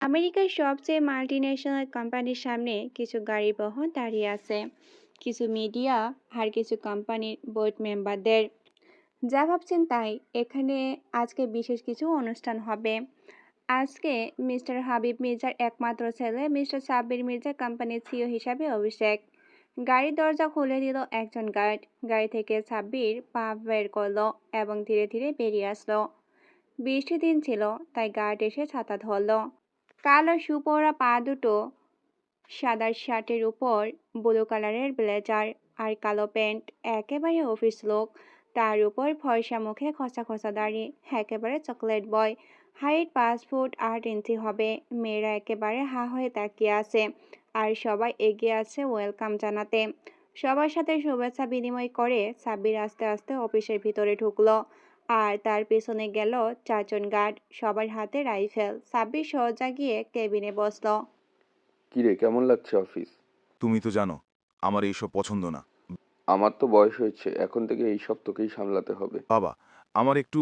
আমেরিকার সবচেয়ে মাল্টিন্যাশনাল কোম্পানির সামনে কিছু গাড়ি বহন দাঁড়িয়ে আছে, কিছু মিডিয়া আর কিছু কোম্পানির বোর্ড মেম্বারদের। যা ভাবছেন তাই, এখানে আজকে বিশেষ কিছু অনুষ্ঠান হবে। আজকে মিস্টার হাবিব মির্জার একমাত্র ছেলে মিস্টার সাব্বির মির্জা কোম্পানির সিইও হিসাবে অভিষেক। গাড়ির দরজা খুলে দিল একজন গার্ড। গাড়ি থেকে সাব্বির পা বের করলো এবং ধীরে ধীরে বেরিয়ে আসলো। বৃষ্টির দিন ছিল, তাই গার্ড এসে ছাতা ধরলো। কালো শু পরা পা দুটো, সাদা শার্টের উপর ব্লু কালারের ব্লেজার আর কালো প্যান্ট, একেবারে অফিস লোক। তার উপর ফর্সা মুখে খসা খসা দাড়ি, একেবারে চকলেট বয়। হাইট 5 ফুট 8 ইঞ্চি হবে। মেয়েরা একেবারে হা হয়ে তাকিয়ে আছে, আর সবাই এগিয়ে আছে ওয়েলকাম জানাতে। সবার সাথে শুভেচ্ছা বিনিময় করে সাব্বির আস্তে আস্তে অফিসের ভিতরে ঢুকলো। আর তার পেছনে গেল 4 জন গার্ড, সবার হাতে রাইফেল। সাব্বির সোজা গিয়ে কেবিনে বসলো। কিরে, কেমন লাগছে অফিস? তুমি তো জানো আমার এইসব পছন্দ না। আমার তো বয়স হয়েছে, এখন থেকে এইসব তোকেই সামলাতে হবে। বাবা, আমার একটু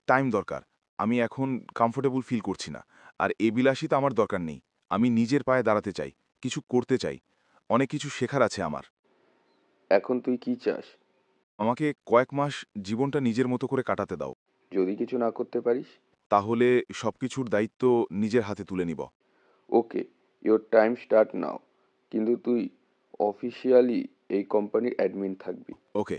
টাইম দরকার। আমি এখন কমফোর্টেবল ফিল করছি না। আর এ বিলাসিতা আমার দরকার নেই। আমি নিজের পায়ে দাঁড়াতে চাই, কিছু করতে চাই। অনেক কিছু শেখার আছে আমার। এখন তুই কি চাস? আমাকে কয়েক মাস জীবনটা নিজের মতো করে কাটাতে দাও। যদি কিছু না করতে পারিস? তাহলে সবকিছুর দায়িত্ব নিজের হাতে তুলে নিব। ওকে, ইওর টাইম স্টার্ট নাও। কিন্তু তুই অফিসিয়ালি এই কোম্পানির অ্যাডমিন থাকবি। ওকে,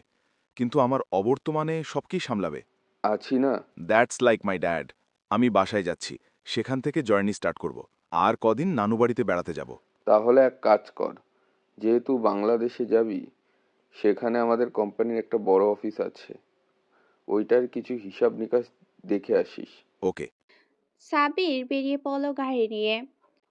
কিন্তু আমার অবর্তমানে সব কি সামলাবে? আছি না? That's like my dad. আমি বাসায় যাচ্ছি, সেখান থেকে জার্নি স্টার্ট করব। আর কদিন নানু বাড়িতে বেড়াতে যাব। তাহলে এক কাজ কর, যেহেতু বাংলাদেশে যাবি, সেখানে আমাদের কোম্পানির একটা বড় অফিস আছে, ওইটার কিছু হিসাব নিকাশ দেখে আসিস। ওকে। সাবির বেরিয়ে পড়ল গাড়ি নিয়ে।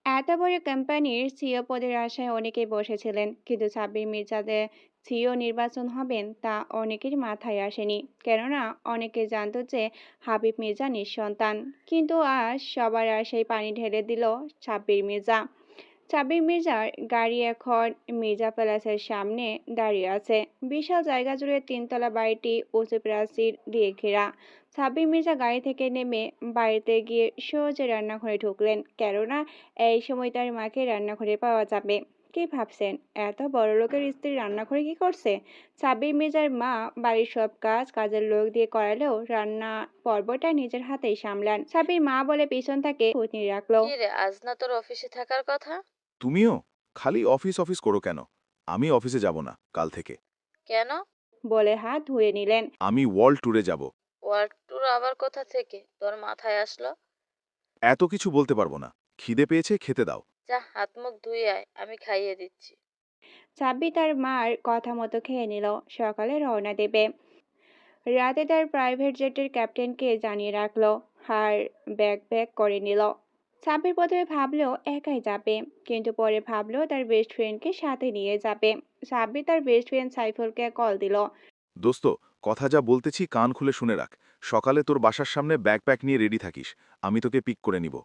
এত বড় কোম্পানির সিইও পদের আশায় অনেকেই বসেছিলেন, কিন্তু সাব্বির মির্জাদের সিইও নির্বাচন হবেন তা অনেকের মাথায় আসেনি। কেননা অনেকে জানতো যে হাবিব মির্জা নিঃসন্তান। কিন্তু আজ সবার আশায় পানি ঢেলে দিল সাব্বির মির্জা। সাব্বির মির্জার গাড়ি এখন মির্জা প্যালেসের সামনে দাঁড়িয়ে আছে। বিশাল জায়গা জুড়ে 3 তলা বাড়িটি উঁচু প্রাচীর দিয়ে ঘেরা। সাব্বির মির্জা গাড়ি থেকে নেমে বাড়িতে গিয়ে সোজা রান্নাঘরে ঢুকলেন, কেননা এই সময় তার মাকে রান্নাঘরে পাওয়া যাবে। কি ভাবছেন, এত বড় লোকের স্ত্রী রান্নাঘরে কি করছে? সাব্বির মির্জার মা বাড়ির সব কাজ কাজের লোক দিয়ে করালেও রান্না পর্বটা নিজের হাতেই সামলান। সাব্বির মা বলে পিছন থেকে খুঁতনি রাখলো। কি রে, আজ না তোর অফিসে থাকার কথা? তুমিও খালি অফিস অফিস করো কেন? আমি অফিসে যাব না কাল থেকে। কেন? বলে হাত ধুয়ে নিলেন। আমি ওয়ার্ল্ড ট্যুরে যাব। ওয়ার্ক ট্যুর আবার কোথা থেকে তোর মাথায় আসলো? এত কিছু বলতে পারবো না। খিদে পেয়েছে, খেতে দাও। যা, হাত মুখ ধুয়ে আয়, আমি খাইয়ে দিচ্ছি। সাব্বি তার মার কথা মতো খেয়ে নিল। সকালে রওনা দেবে। রাতে তার প্রাইভেট জেটের ক্যাপ্টেনকে জানিয়ে রাখলো, আর ব্যাগ প্যাক করে নিল। সাব্বির প্রথমে ভাবলো একাই যাবে, কিন্তু পরে ভাবলো তার বেস্ট ফ্রেন্ডকে সাথে নিয়ে যাবে। সাব্বির তার বেস্ট ফ্রেন্ড সাইফুলকে কল দিল। দোস্ত, কথা যা বলতেছি কান খুলে শুনে রাখ। সকালে তোর বাসার সামনে ব্যাকপ্যাক নিয়ে রেডি থাকিস। আমি তোকে পিক করে নিব।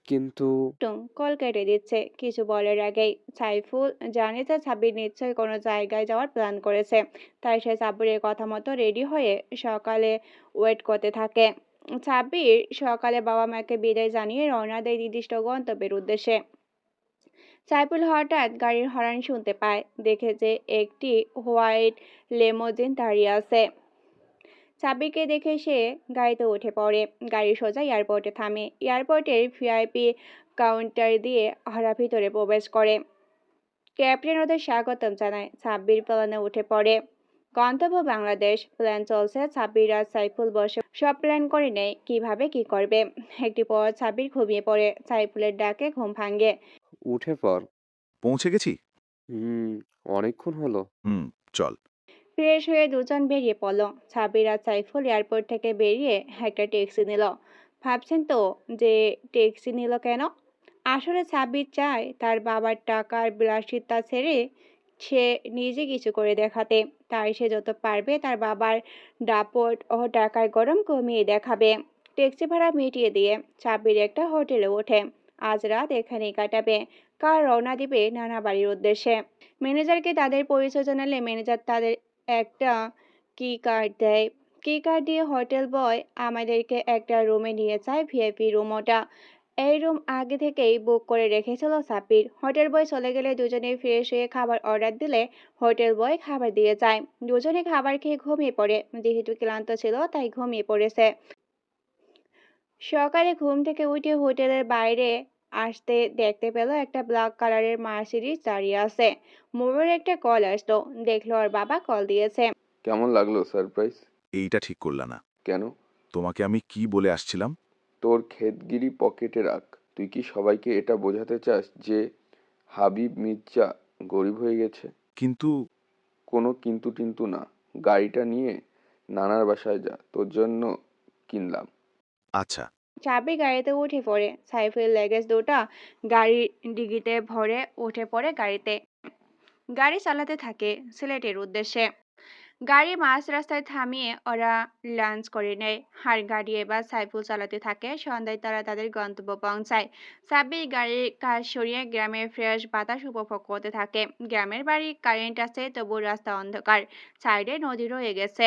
কিন্তু টুং কল কেটে দিচ্ছে কিছু বলার আগেই। সাইফুল জানে যে সাব্বির নিশ্চয়ই কোনো জায়গায় যাওয়ার প্ল্যান করেছে, তাই সে সাব্বিরের কথা মতো রেডি হয়ে সকালে ওয়েট করতে থাকে। সাব্বির সকালে বাবা মাকে বিদায় জানিয়ে রওনা দেয় নির্দিষ্ট গন্তব্যের উদ্দেশ্যে। সাইফুল হঠাৎ গাড়ির হর্ন শুনতে পায়, দেখে যে একটি হোয়াইট লেমোজিন দাঁড়িয়ে আছে। সাব্বিরকে দেখে সে গাড়িতে উঠে পড়ে। গাড়ি সোজা এয়ারপোর্টে থামে। এয়ারপোর্টের ভিআইপি কাউন্টার দিয়ে ওরা ভিতরে প্রবেশ করে। ক্যাপ্টেন ওদের স্বাগতম জানায়। সাব্বির প্লেনে উঠে পড়ে। গন্তব্য বাংলাদেশ। প্ল্যান চলছে। সাব্বির আর সাইফুল বসে সব প্ল্যান করে নেয় কিভাবে কি করবে। একটি পর সাব্বির ঘুমিয়ে পড়ে। সাইফুলের ডাকে ঘুম ভাঙে। উঠে পড়। পৌঁছে গেছি। হুম, অনেকক্ষণ হলো। চল। ফ্রেশ হয়ে দুজন বেরিয়ে পড়ল। সাব্বির আর সাইফুল এয়ারপোর্ট থেকে বেরিয়ে একটা ট্যাক্সি নিল। ভাবছেন তো যে ট্যাক্সি নিল কেন? আসলে সাব্বির চায় তার বাবার টাকার বিলাসিতা ছেড়ে সে নিজে কিছু করে দেখাতে। তাই সে যত পারবে তার বাবার দাপট ও টাকার গরম কমিয়ে দেখাবে। ট্যাক্সি ভাড়া মিটিয়ে দিয়ে সাব্বির একটা হোটেলে ওঠে। আজ রাত এখানেই কাটাবে। কাল রওনা দিবে নানা বাড়ির উদ্দেশ্যে। ম্যানেজারকে তাদের পরিচয় জানালে ম্যানেজার তাদের একটা কি কার্ড দেয়। কি কার্ড দিয়ে হোটেল বয় আমাদেরকে একটা রুমে নিয়ে যায়, ভিআইপি রুম ওটা। এই রুম আগে থেকেই বুক করে রেখেছিল সাব্বির। হোটেল বয় চলে গেলে দুজনে ফ্রেশ হয়ে খাবার অর্ডার দিলে হোটেল বয় খাবার দিয়ে যায়। দুজনে খাবার খেয়ে ঘুমিয়ে পড়ে, যেহেতু ক্লান্ত ছিল তাই ঘুমিয়ে পড়েছে। সকালে ঘুম থেকে উঠে হোটেলের বাইরে আসতে দেখতে পেল একটা ব্ল্যাক কালারের মার্সিডিজ দাঁড়িয়ে আছে। মোবাইলে একটা কল আসলো, দেখলো ওর বাবা কল দিয়েছে। কেমন লাগলো সারপ্রাইজ? এইটা ঠিক করলা না। কেন? তোমাকে আমি কি বলে আসছিলাম? তোর ক্ষেতগিরি পকেটে রাখ। তুই কি সবাইকে এটা বোঝাতে চাস যে হাবিব মির্জা গরিব হয়ে গেছে? কিন্তু কোনো কিন্তু টিন্তু না। গাড়িটা নিয়ে নানার বাসায় যা, তোর জন্য কিনলাম। আচ্ছা, চাবি গাড়িতে উঠে পড়ে। সাইফের লেগেজ দুটা গাড়ির ডিগিতে ভরে উঠে পড়ে গাড়িতে। গাড়ি চালাতে থাকে সিলেটের উদ্দেশ্যে। গাড়ি মাঝ রাস্তায় থামিয়ে ওরা লাঞ্চ করে নেয়। আর গাড়ি এবার সাইফুল চালাতে থাকে। সন্ধ্যায় তারা তাদের গন্তব্য পৌঁছায়। সাব্বির গাড়ির কাজ সরিয়ে গ্রামের ফ্রেশ বাতাস উপভোগ করতে থাকে। গ্রামের বাড়ি কারেন্ট আছে, তবু রাস্তা অন্ধকার। সাইডে নদী রয়ে গেছে।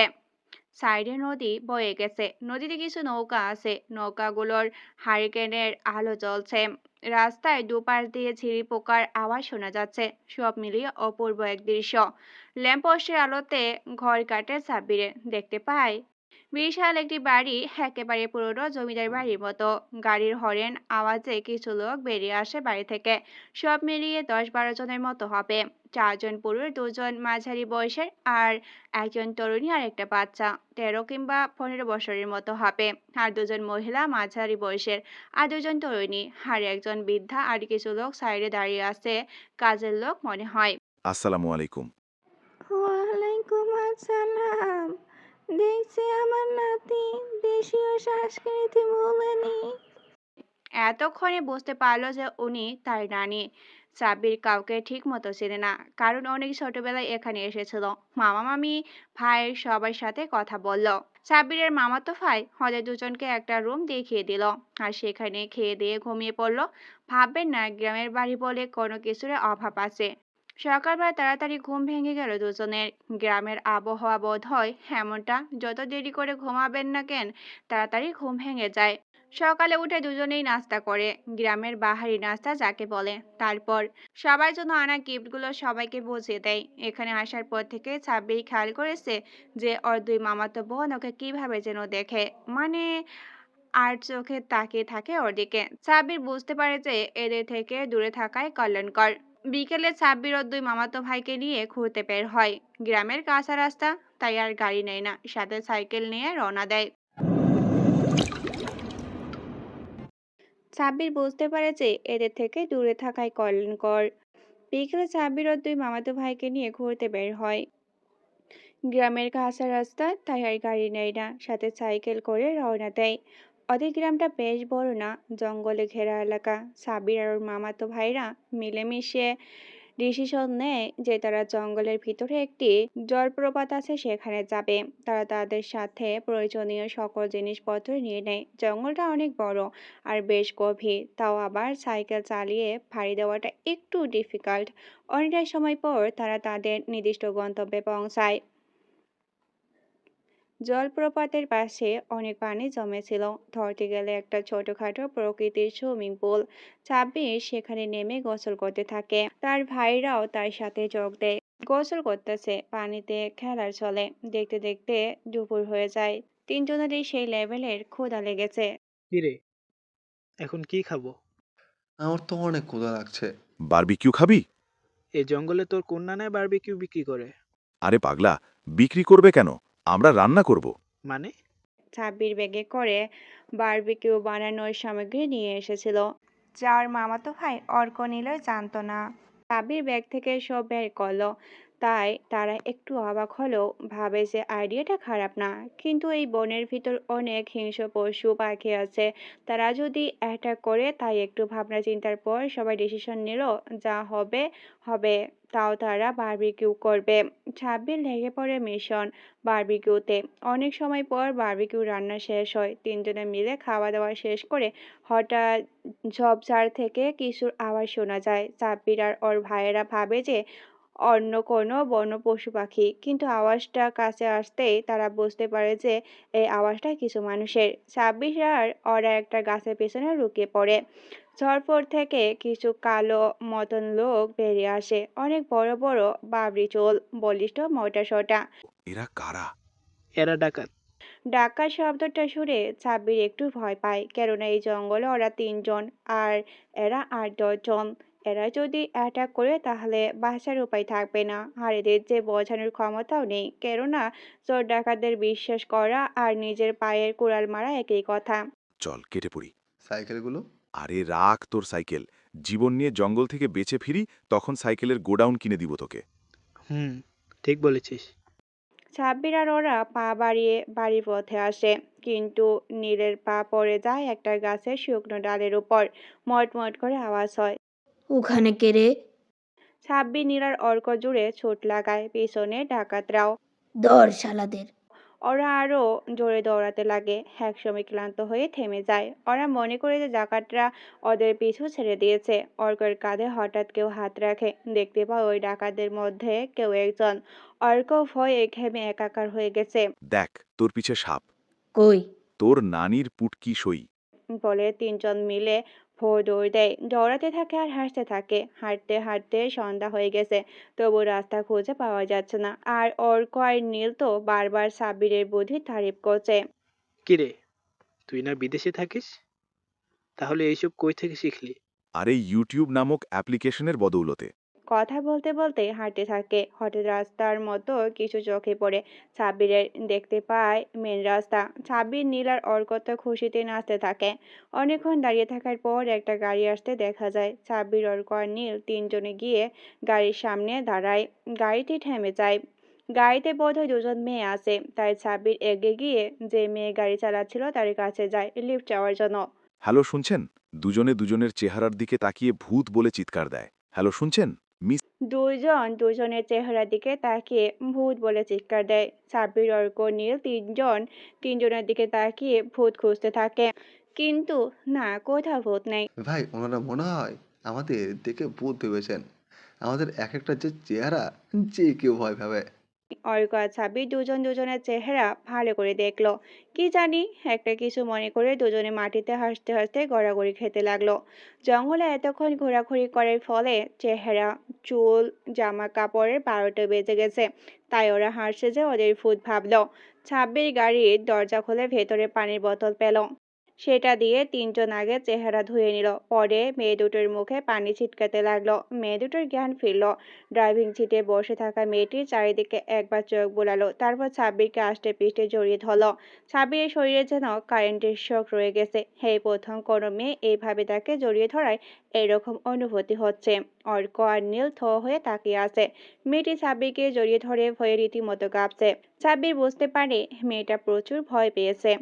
সাইডে নদী বয়ে গেছে। নদীতে কিছু নৌকা আছে, নৌকাগুলোর হারিকেনের আলো জ্বলছে। রাস্তায় দুপাশ দিয়ে ঝিরি পোকার আওয়াজ শোনা যাচ্ছে। সব মিলিয়ে অপূর্ব এক দৃশ্য। ল্যাম্পপোস্টের আলোতে ঘর কাটে সাব্বিরে। দেখতে পায় বিশাল একটি বাড়ি, একেবারে পুরনো জমিদার বাড়ির মতো। গাড়ির হরেন আওয়াজে কিছু লোক বেরিয়ে আসে বাড়ি থেকে। সব মিলিয়ে 10-12 জনের মতো হবে। 4 জন পুরুষ, 2 জন মাঝারি বয়সের, আর একজন তরুণী আর একটা বাচ্চা 13 কিংবা 15 বছরের মতো হবে। আর 2 জন মহিলা মাঝারি বয়সের, আর 2 জন তরুণী, আর একজন বৃদ্ধা। আর কিছু লোক সাইডে দাঁড়িয়ে আছে, কাজের লোক মনে হয়। আসসালামু আলাইকুম। ওয়ালাইকুম আসসালাম। দেখছি আমার নাতি দেশীয় সংস্কৃতি ভোলেনি। এতক্ষণে বুঝতে পারলো যে উনি তার নানি। সাব্বির কাউকে ঠিক মতো চেনে না, কারণ অনেক ছোটবেলায় এখানে এসেছিল। মামা মামি ভাইয়ের সবার সাথে কথা বলল। সাব্বিরের মামাতো ভাই ওদের দুজনকে একটা রুম দেখিয়ে দিল, আর সেখানে খেয়ে দিয়ে ঘুমিয়ে পড়লো। ভাববেন না গ্রামের বাড়ি বলে কোনো কিছুর অভাব আছে। সকালবেলা তাড়াতাড়ি ঘুম ভেঙে গেল দুজনের। গ্রামের আবহাওয়া বোধ হয় এমনটা, যত দেরি করে ঘুমাবেন না কেন তাড়াতাড়ি ঘুম ভেঙে যায়। সকালে উঠে দুজনেই নাস্তা করে, গ্রামের বাহারি নাস্তা যাকে বলে। তারপর সবার জন্য আনা গিফটগুলো সবাইকে বুঝিয়ে দেয়। এখানে আসার পর থেকে সাব্বির খেয়াল করেছে যে ওর 2 মামাতো বোন ওকে কিভাবে যেন দেখে, মানে আর চোখে তাকিয়ে থাকে ওর দিকে। সাব্বির বুঝতে পারে যে এদের থেকে দূরে থাকাই কল্যাণকর। বিকেলে সাব্বির ওর 2 মামাতো ভাইকে নিয়ে ঘুরতে বের হয়। গ্রামের কাঁচা রাস্তা, তাই আর গাড়ি নেয় না, সাথে সাইকেল নিয়ে রওনা দেয়। সাব্বির বুঝতে পারে যে এদের থেকে দূরে থাকাই কল্যাণকর। বিকেলে সাব্বির ওর 2 মামাতো ভাইকে নিয়ে ঘুরতে বের হয়। গ্রামের কাঁচা রাস্তা, তাই আর গাড়ি নেয় না, সাথে সাইকেল করে রওনা দেয়। ওদের গ্রামটা বেশ বড় না, জঙ্গলে ঘেরা এলাকা। সাব্বির আর ওর মামাতো ভাইরা মিলেমিশে ডিসিশন নেয় যে তারা জঙ্গলের ভিতরে একটি জলপ্রপাত আছে সেখানে যাবে। তারা তাদের সাথে প্রয়োজনীয় সকল জিনিসপত্র নিয়ে নেয়। জঙ্গলটা অনেক বড় আর বেশ গভীর, তাও আবার সাইকেল চালিয়ে পাড়ি দেওয়াটা একটু ডিফিকাল্ট। অনেকটা সময় পর তারা তাদের নির্দিষ্ট গন্তব্যে পৌঁছায়। জলপ্রপাতের পাশে অনেক পানি জমেছিল, ধরতে গেলে একটা ছোটখাটো প্রকৃতির সুইমিং পুল। সাব্বির সেখানে নেমে গোসল করতে থাকে, তার ভাইরাও তার সাথে যোগ দেয়। গোসল করতেছে, পানিতে খেলার চলে। দেখতে দেখতে দুপুর হয়ে যায়। তিনজনেরই সেই লেভেলের ক্ষুধা লেগেছে। কিরে, এখন কি খাবো? আমার তো অনেক ক্ষুধা লাগছে। বারবিকিউ খাবি? এই জঙ্গলে তোর কোন নানায় বারবিকিউ বিক্রি করে? আরে পাগলা, বিক্রি করবে কেন? আমরা রান্না করব। মানে? সাব্বির ব্যাগে করে বারবিকিউ বানানোর সামগ্রী নিয়ে এসেছিল। যার মামাতো ভাই অর্ক নিল জানতো না। সাব্বির ব্যাগ থেকে সব বের করলো, তাই তারা একটু অবাক হলো, ভাবে যে আইডিয়াটা খারাপ না। কিন্তু এই বনের ভিতর অনেক হিংস্র পশু পাখি আছে, তারা যদি অ্যাটাক করে। তাই একটু ভাবনা চিন্তার পর সবাই ডিসিশন নিল যা হবে হবে, তাও তারা বারবিকিউ করবে। সাব্বির লেগে পড়ে মিশন বারবিকিউতে। অনেক সময় পর বারবিকিউ রান্না শেষ হয়। তিনজনে মিলে খাওয়া দাওয়া শেষ করে হঠাৎ ঝোপঝাড় থেকে কিছুর আওয়াজ শোনা যায়। সাব্বির আর ওর ভাইয়েরা ভাবে যে অন্য কোনো বন্য পশু পাখি, কিন্তু আওয়াজটা কাছে আসতেই তারা বুঝতে পারে যে এই আওয়াজটা কিছু মানুষের। ২৬ আর ওরা একটা গাছের পেছনে লুকিয়ে পড়ে। ঝড়পড় থেকে কিছু কালো মতন লোক বেরিয়ে আসে, অনেক বড় বড় বাবরি চুল, বলিষ্ঠ মোটা-সোটা। এরা কারা? এরা ডাকাত। ডাকাত শব্দটা শুনে সাব্বির একটু ভয় পায়, কেননা এই জঙ্গলে ওরা ৩ জন আর এরা ৮-১০ জন। এরা যদি অ্যাটাক করে তাহলে বাঁচার উপায় থাকবে না, আর এদের যে বোঝানোর ক্ষমতাও নেই, কেননা চোর ডাকাতদের বিশ্বাস করা আর নিজের পায়ের কুড়াল মারা একই কথা। চল কেটে পড়ি। সাইকেলগুলো? আরে রাখ তোর সাইকেল। জীবন নিয়ে জঙ্গল থেকে বেঁচে ফিরি, তখন সাইকেলের গোডাউন কিনে দিব তোকে। হুম, ঠিক বলেছিস। সাব্বির আর ওরা পা বাড়িয়ে বাড়ির পথে আসে, কিন্তু নীলের পা পড়ে যায় একটা গাছের শুকনো ডালের উপর। মটমট করে আওয়াজ হয়। ওখানে কে রে? সাব্বির নীলার অর্ক জুড়ে ছুট লাগায়, পিছনে ডাকাতরাও। ধর শালাদের। ওরা আরো জোরে দৌড়াতে লাগে, একসময় ক্লান্ত হয়ে থেমে যায়। ওরা মনে করে যে ডাকাতরা ওদের পিছু ছেড়ে দিয়েছে। অর্কের কাঁধে হঠাৎ কেউ হাত রাখে, দেখতে পায় ওই ডাকাতদের মধ্যে কেউ একজন। অর্ক ভয়ে ঘেমে একাকার হয়ে গেছে। দেখ তোর পিছে সাপ। কই? তোর নানির পুটকি সই। বলে ৩ জন মিলে ভোর দৌড় দেয়, দৌড়াতে থাকে আর হাসতে থাকে। হাঁটতে হাঁটতে সন্ধ্যা হয়ে গেছে, তবু রাস্তা খুঁজে পাওয়া যাচ্ছে না। আর অর্ক আর নীল তো বারবার সাব্বিরের বুদ্ধির তারিফ করছে। কিরে, তুই না বিদেশে থাকিস? তাহলে এইসব কই থেকে শিখলি? আরে ইউটিউব নামক অ্যাপ্লিকেশনের বদৌলতে। কথা বলতে বলতে হাঁটতে থাকে, হঠাৎ রাস্তার মতো কিছু চোখে পড়ে। সাব্বিরের দেখতে পায় মেন রাস্তা। সাব্বির নীল আর অর্কত খুশিতে নাচতে থাকে। অনেকক্ষণ দাঁড়িয়ে থাকার পর একটা গাড়ি আসতে দেখা যায়। সাব্বির, অর্ক আর নীল ৩ জনে গিয়ে গাড়ির সামনে দাঁড়ায়। গাড়িটি থেমে যায়। গাড়িতে বোধহয় ২ জন মেয়ে আছে, তাই সাব্বির এগিয়ে গিয়ে যে মেয়ে গাড়ি চালাচ্ছিল তার কাছে যায় লিফট চাওয়ার জন্য। হ্যালো শুনছেন? দুজনে দুজনের চেহারার দিকে তাকিয়ে ভূত বলে চিৎকার দেয়। হ্যালো শুনছেন? মিস ২ জন ২ জনের চেহারার দিকে তাকিয়ে ভূত বলে চিৎকার দেয়। সাব্বির, অর্ক, নীল ৩ জন ৩ জনের দিকে তাকিয়ে ভূত খুঁজতে থাকে, কিন্তু না, কোথাও ভূত নেই। ভাই, ওনারা মনে হয় আমাদের দেখে ভূত ভেবেছেন। আমাদের এক একটা যে চেহারা, যে কেউ ভয় পাবে। অর্ক আর সাব্বির ২ জন ২ জনের চেহারা ভালো করে দেখলো। কি জানি একটা কিছু মনে করে ২ জনে মাটিতে হাসতে হাসতে গড়াগড়ি খেতে লাগলো। জঙ্গলে এতক্ষণ ঘোরাঘুরি করার ফলে চেহারা, চুল, জামা কাপড়ের ১২টা বেজে গেছে, তাই ওরা হাসছে যে ওদের ভূত ভাবলো। সাব্বির গাড়ির দরজা খুলে ভেতরে পানির বোতল পেল, সেটা দিয়ে ৩ জন আগে চেহারা ধুয়ে নিল। পরে মেয়ে দুটোর মুখে পানি ছিটকাতে লাগলো। মেয়ে দুটোর জ্ঞান ফিরল। ড্রাইভিং সিটে বসে থাকা মেয়েটি চারিদিকে একবার চোখ বুলালো, তারপর সাব্বিরকে আষ্টে পৃষ্ঠে জড়িয়ে ধরলো। সাব্বিরের শরীরে যেন কারেন্টের শক রয়ে গেছে। এই প্রথম কোনো মেয়ে এইভাবে তাকে জড়িয়ে ধরায় এরকম অনুভূতি হচ্ছে। অর্ক আর নীল থ হয়ে তাকিয়ে আছে। মেয়েটি সাব্বিরকে জড়িয়ে ধরে ভয়ে রীতিমতো কাঁপছে। সাব্বির বুঝতে পারে মেয়েটা প্রচুর ভয় পেয়েছে।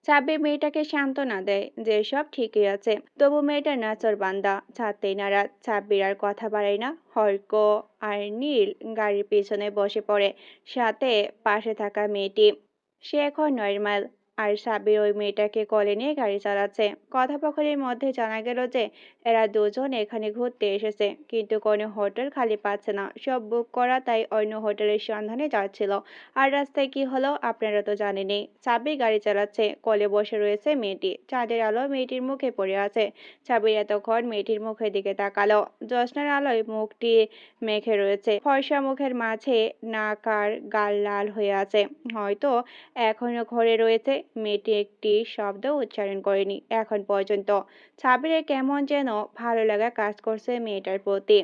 সাব্বির মেয়েটাকে সান্ত্বনা দেয় যে সব ঠিকই আছে, তবু মেয়েটা নাছোড়বান্দা, ছাড়তেই নারাজ। সাব্বির আর কথা বাড়ায় না। অর্ক আর নীল গাড়ির পিছনে বসে পড়ে, সাথে পাশে থাকা মেয়েটি। সে এখন নর্মাল, আর সাব্বির ওই মেয়েটাকে কোলে নিয়ে গাড়ি চালাচ্ছে। কথোপকথনের মধ্যে জানা গেল যে এরা ২ জন এখানে ঘুরতে এসেছে, কিন্তু কোনো হোটেল খালি পাচ্ছে না, সব বুক করা, তাই অন্য হোটেলের সন্ধানে যাচ্ছিল। আর রাস্তায় কি হলো আপনারা তো জানেনই। সাব্বির গাড়ি চালাচ্ছে, কোলে বসে রয়েছে মেয়েটি। চাঁদের আলো মেয়েটির মুখে পড়ে আছে। সাব্বির এতক্ষণ মেয়েটির মুখের দিকে তাকালো। জ্যোৎস্নার আলোয় মুখটি মেখে রয়েছে, ফর্সা মুখের মাঝে নাক আর গাল লাল হয়ে আছে, হয়তো এখনো ঘরে রয়েছে। মেয়েটি একটি শব্দ উচ্চারণ করেনি এখন পর্যন্ত। সাব্বিরের কেমন যেন ভালো লাগা কাজ করছে মেয়েটার প্রতি।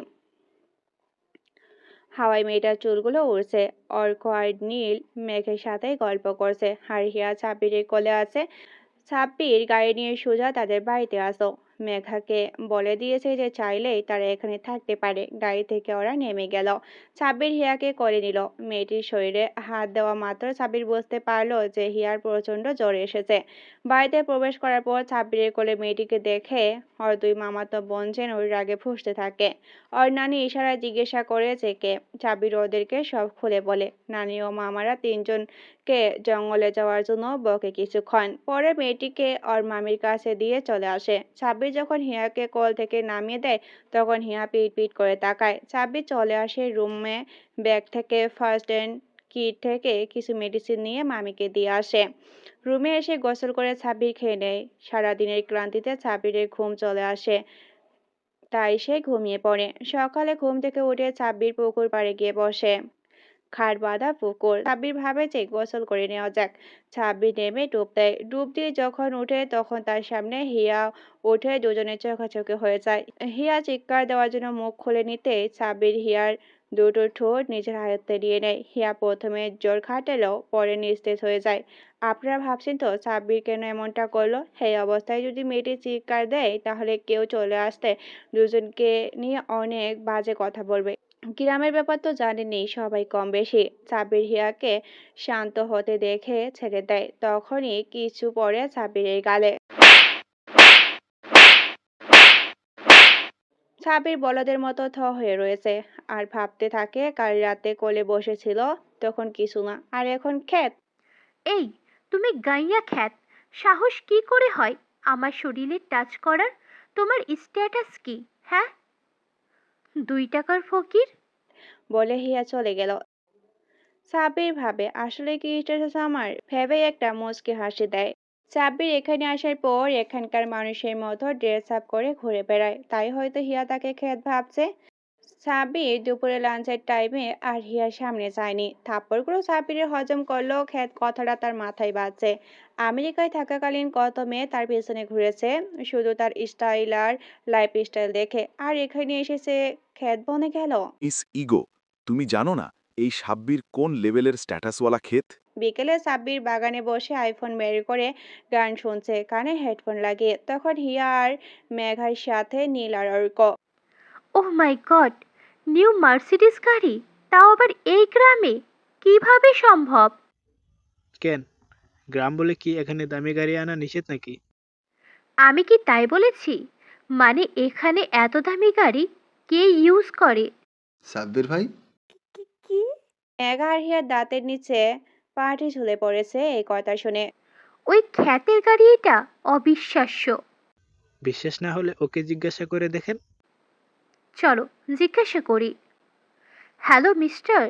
হাওয়ায় মেয়েটার চুলগুলো উড়ছে। অর্ক আর নীল মেঘের সাথে গল্প করছে, আর হিয়া সাব্বিরের কোলে আছে। সাব্বির গাড়ি নিয়ে সোজা তাদের বাড়িতে আসো। মেঘাকে বলে দিয়েছে যে চাইলেই তারা এখানে থাকতে পারে। গাড়ি থেকে ওরা নেমে গেল। সাব্বির হিয়াকে কোলে নিল। মেয়েটির শরীরে হাত দেওয়া মাত্র সাব্বির বুঝতে পারলো যে হিয়ার প্রচন্ড জ্বর এসেছে। বাড়িতে প্রবেশ করার পর সাব্বিরের কোলে মেয়েটিকে দেখে ওর ২ মামাতো বোন যেন ওর রাগে ফুঁসতে থাকে। ওর নানি ইশারায় জিজ্ঞাসা করে যে কে। সাব্বির ওদেরকে সব খুলে বলে। নানি ও মামারা ৩ জনকে জঙ্গলে যাওয়ার জন্য বকে কিছুক্ষণ পরে মেয়েটিকে ওর মামির কাছে দিয়ে চলে আসে। সাব্বির সাব্বির যখন হিয়াকে কল থেকে নামিয়ে দেয় তখন হিয়া পিট পিট করে তাকায়। সাব্বির চলে আসে রুমে, ব্যাগ থেকে ফার্স্ট এড কিট থেকে কিছু মেডিসিন নিয়ে মামিকে দিয়ে আসে। রুমে এসে গোসল করে সাব্বির খেয়ে নেয়। সারাদিনের ক্লান্তিতে সাব্বিরের ঘুম চলে আসে, তাই সে ঘুমিয়ে পড়ে। সকালে ঘুম থেকে উঠে সাব্বির পুকুর পাড়ে গিয়ে বসে। খাট বাঁধা পুকুর। সাব্বির ভাবে যে গোসল করে নেওয়া যাক। সাব্বির নেমে ডুব দেয়। ডুব দিয়ে যখন উঠে তখন তার সামনে হিয়া উঠে দুজনে চোখাচোখি হয়ে যায়। হিয়া চিৎকার দেওয়ার জন্য মুখ খুলে নিতে সাব্বির হিয়ার দুটো ঠোঁট নিজের আয়ত্তে নিয়ে নেয়। হিয়া প্রথমে জোর খাটালেও পরে নিস্তেজ হয়ে যায়। আপনারা ভাবছেন তো সাব্বির কেন এমনটা করলো? এই অবস্থায় যদি মেয়েটি চিৎকার দেয় তাহলে কেউ চলে আসতে দুজনকে নিয়ে অনেক বাজে কথা বলবে। গ্রামের ব্যাপার তো জানেনই, সবাই কম বেশি। সাব্বির হিয়াকে শান্ত হতে দেখে ছেড়ে দেয়। তখনই কিছু পরে সাব্বিরের গালে। সাব্বির বলদের মতো থ হয়ে রয়েছে আর ভাবতে থাকে কাল রাতে কোলে বসেছিল তখন কিছু না, আর এখন ক্ষেত। এই, তুমি গাইয়া খ্যাত, সাহস কি করে হয় আমার শরীরে টাচ করার? তোমার স্ট্যাটাস কি? হ্যাঁ, 2 টাকার ফকির। বলে হিয়া চলে গেল। সাব্বির ভাবে আসলে কি স্ট্যাটাস আমার, ভেবেই একটা মুচকি হাসি দেয়। সাব্বির এখানে আসার পর এখানকার মানুষের মতো ড্রেস আপ করে ঘুরে বেড়ায়, তাই হয়তো হিয়া তাকে ক্ষেত ভাবছে। সাব্বির দুপুরে লাঞ্চের টাইমে আর হিয়ার সামনে যায়নি। থাপ্পড়গুলো সাব্বিরের হজম করলেও ক্ষেত কথাটা তার মাথায় বাজছে। আমেরিকায় থাকাকালীন কত মেয়ে তার পেছনে ঘুরেছে শুধু তার স্টাইল আর লাইফ স্টাইল দেখে, আর এখানে এসেছে ক্ষেত বনে গেল। ইস ইগো, তুমি জানো না এই সাব্বির কোন লেভেলের স্ট্যাটাসওয়ালা ক্ষেত? বিকেলে সাব্বির বাগানে বসে আইফোন বের করে গান শুনছে কানে হেডফোন লাগিয়ে। তখন হিয়া আর মেঘার সাথে নীল আর অর্ক। ওহ মাই গড, নিউ মার্সিডিস গাড়ি, তাও আবার এই গ্রামে, কিভাবে সম্ভব? কেন, গ্রাম বলে কি এখানে দামি গাড়ি আনা নিষেধ নাকি? আমি কি তাই বলেছি? মানে এখানে এত দামি গাড়ি কে ইউজ করে? সাব্বির ভাই, কি? মেঘা আর হিয়ার দাঁতের নিচে পাটি ঝুলে পড়েছে এই কথা শুনে। ওই খ্যাতের গাড়ি এটা? অবিশ্বাস্য। বিশ্বাস না হলে ওকে জিজ্ঞাসা করে দেখেন। চলো জিজ্ঞাসা করি। হ্যালো মিস্টার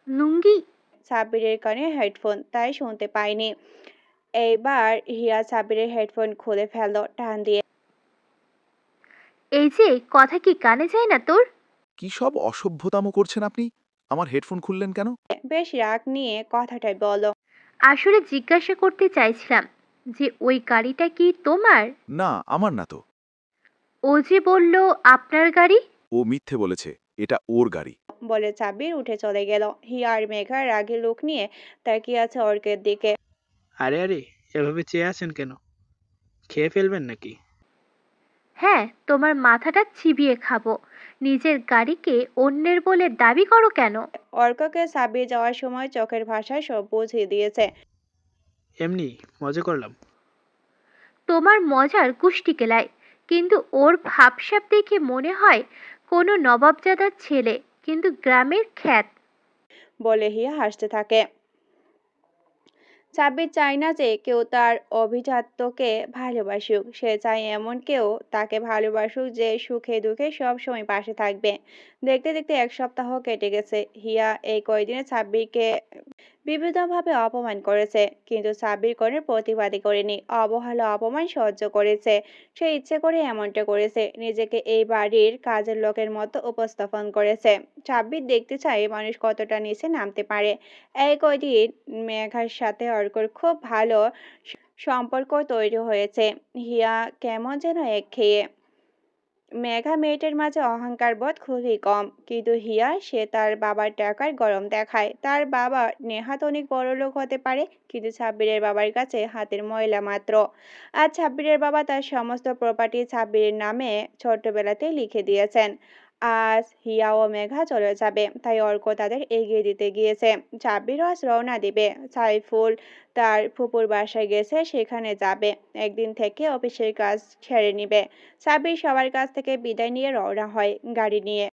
লুঙ্গি। সাব্বিরের কানে হেডফোন, তাই শুনতে পায়নি। এইবার হিয়া সাব্বিরের হেডফোন খুলে ফেললো টান দিয়ে। এই যে, কথা কি কানে যায় না তোর? কি সব অসভ্যতামো করছেন আপনি? আমার হেডফোন খুললেন কেন? বেশ রাগ নিয়ে কথাটাই বলল। আসলে জিজ্ঞাসা করতে চাইছিলাম যে ওই গাড়িটা কি তোমার? না, আমার না তো। ও যে বলল আপনার গাড়ি। ও মিথ্যে বলেছে, এটা ওর গাড়ি। বলে সাব্বির উঠে চলে গেল। হিয়া আর মেঘা রাগী লোক নিয়ে তাকিয়ে আছে অর্কের দিকে। আরে আরে, এভাবে চেয়ে আছেন কেন? খেয়ে ফেলবেন নাকি? হ্যাঁ, তোমার মাথাটা চিবিয়ে খাবো। নিজের গাড়িকে অন্যের বলে দাবি করো কেন? অর্ককে সাব্বির যাওয়ার সময় চোখের ভাষায় সব বুঝিয়ে দিয়েছে। এমনি মজা করলাম। তোমার মজার গুষ্টি কেলায়, কিন্তু ওর ভাবসাব দেখে মনে হয় কোনো নবাবজাদার ছেলে, কিন্তু গ্রামের খ্যাত। বলে হিয়া হাসতে থাকে। সাব্বির চায় না যে কেউ তার অভিজাত্যকে ভালোবাসুক, সে চায় এমন কেউ তাকে ভালোবাসুক যে সুখে দুঃখে সব সময় পাশে থাকবে। দেখতে দেখতে 1 সপ্তাহ কেটে গেছে। হিয়া এই কয়দিনে সাব্বিরকে বিভিন্নভাবে অপমান করেছে, কিন্তু সাব্বির কোনো প্রতিবাদই করেনি। অবহেলা অপমান সহ্য করেছে। সে ইচ্ছে করে এমনটা করেছে, নিজেকে এই বাড়ির কাজের লোকের মতো উপস্থাপন করেছে। সাব্বির দেখতে চায় মানুষ কতটা নিচে নামতে পারে। এই কয়দিন মেঘার সাথে অর্কর খুব ভালো সম্পর্ক তৈরি হয়েছে। হিয়া কেমন যেন একঘেয়ে। মেঘা মেয়েটার মাঝে অহংকার বোধ খুবই কম, কিন্তু হিয়া সে তার বাবার টাকার গরম দেখায়। তার বাবা নেহাত অনেক বড়লোক হতে পারে, কিন্তু সাব্বিরের বাবার কাছে হাতের ময়লা মাত্র। আর সাব্বিরের বাবা তার সমস্ত প্রপার্টি সাব্বিরের নামে ছোট্টবেলাতেই লিখে দিয়েছেন। আজ হিয়া ও মেঘা চলে যাবে, তাই অর্ক তাদের এগিয়ে দিতে গিয়েছে। সাব্বিরও আজ রওনা দিবে। সাইফুল তার ফুপুর বাসায় গেছে, সেখানে যাবে। একদিন থেকে অফিসের কাজ ছেড়ে নিবে। সাব্বির সবার কাছ থেকে বিদায় নিয়ে রওনা হয় গাড়ি নিয়ে।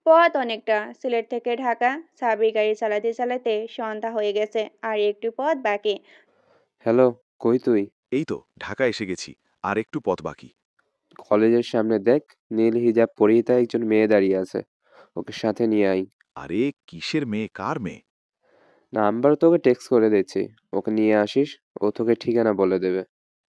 পথ অনেকটা, সিলেট থেকে ঢাকা। সাব্বির গাড়ি চালাতে চালাতে সন্ধ্যা হয়ে গেছে, আর একটু পথ বাকি। হ্যালো, কই তুই? এই তো ঢাকা এসে গেছি, আর একটু পথ বাকি। কলেজের সামনে দেখ, নীল হিজাব পরিহিতা একজন মেয়ে দাঁড়িয়ে আছে। ওকে সাথে নিয়ে আয়। আরে কিসের মেয়ে, কার মেয়ে? নাম্বার তোকে টেক্সট করে দিচ্ছি, ওকে নিয়ে আসিস, ও তোকে ঠিকানা বলে দেবে।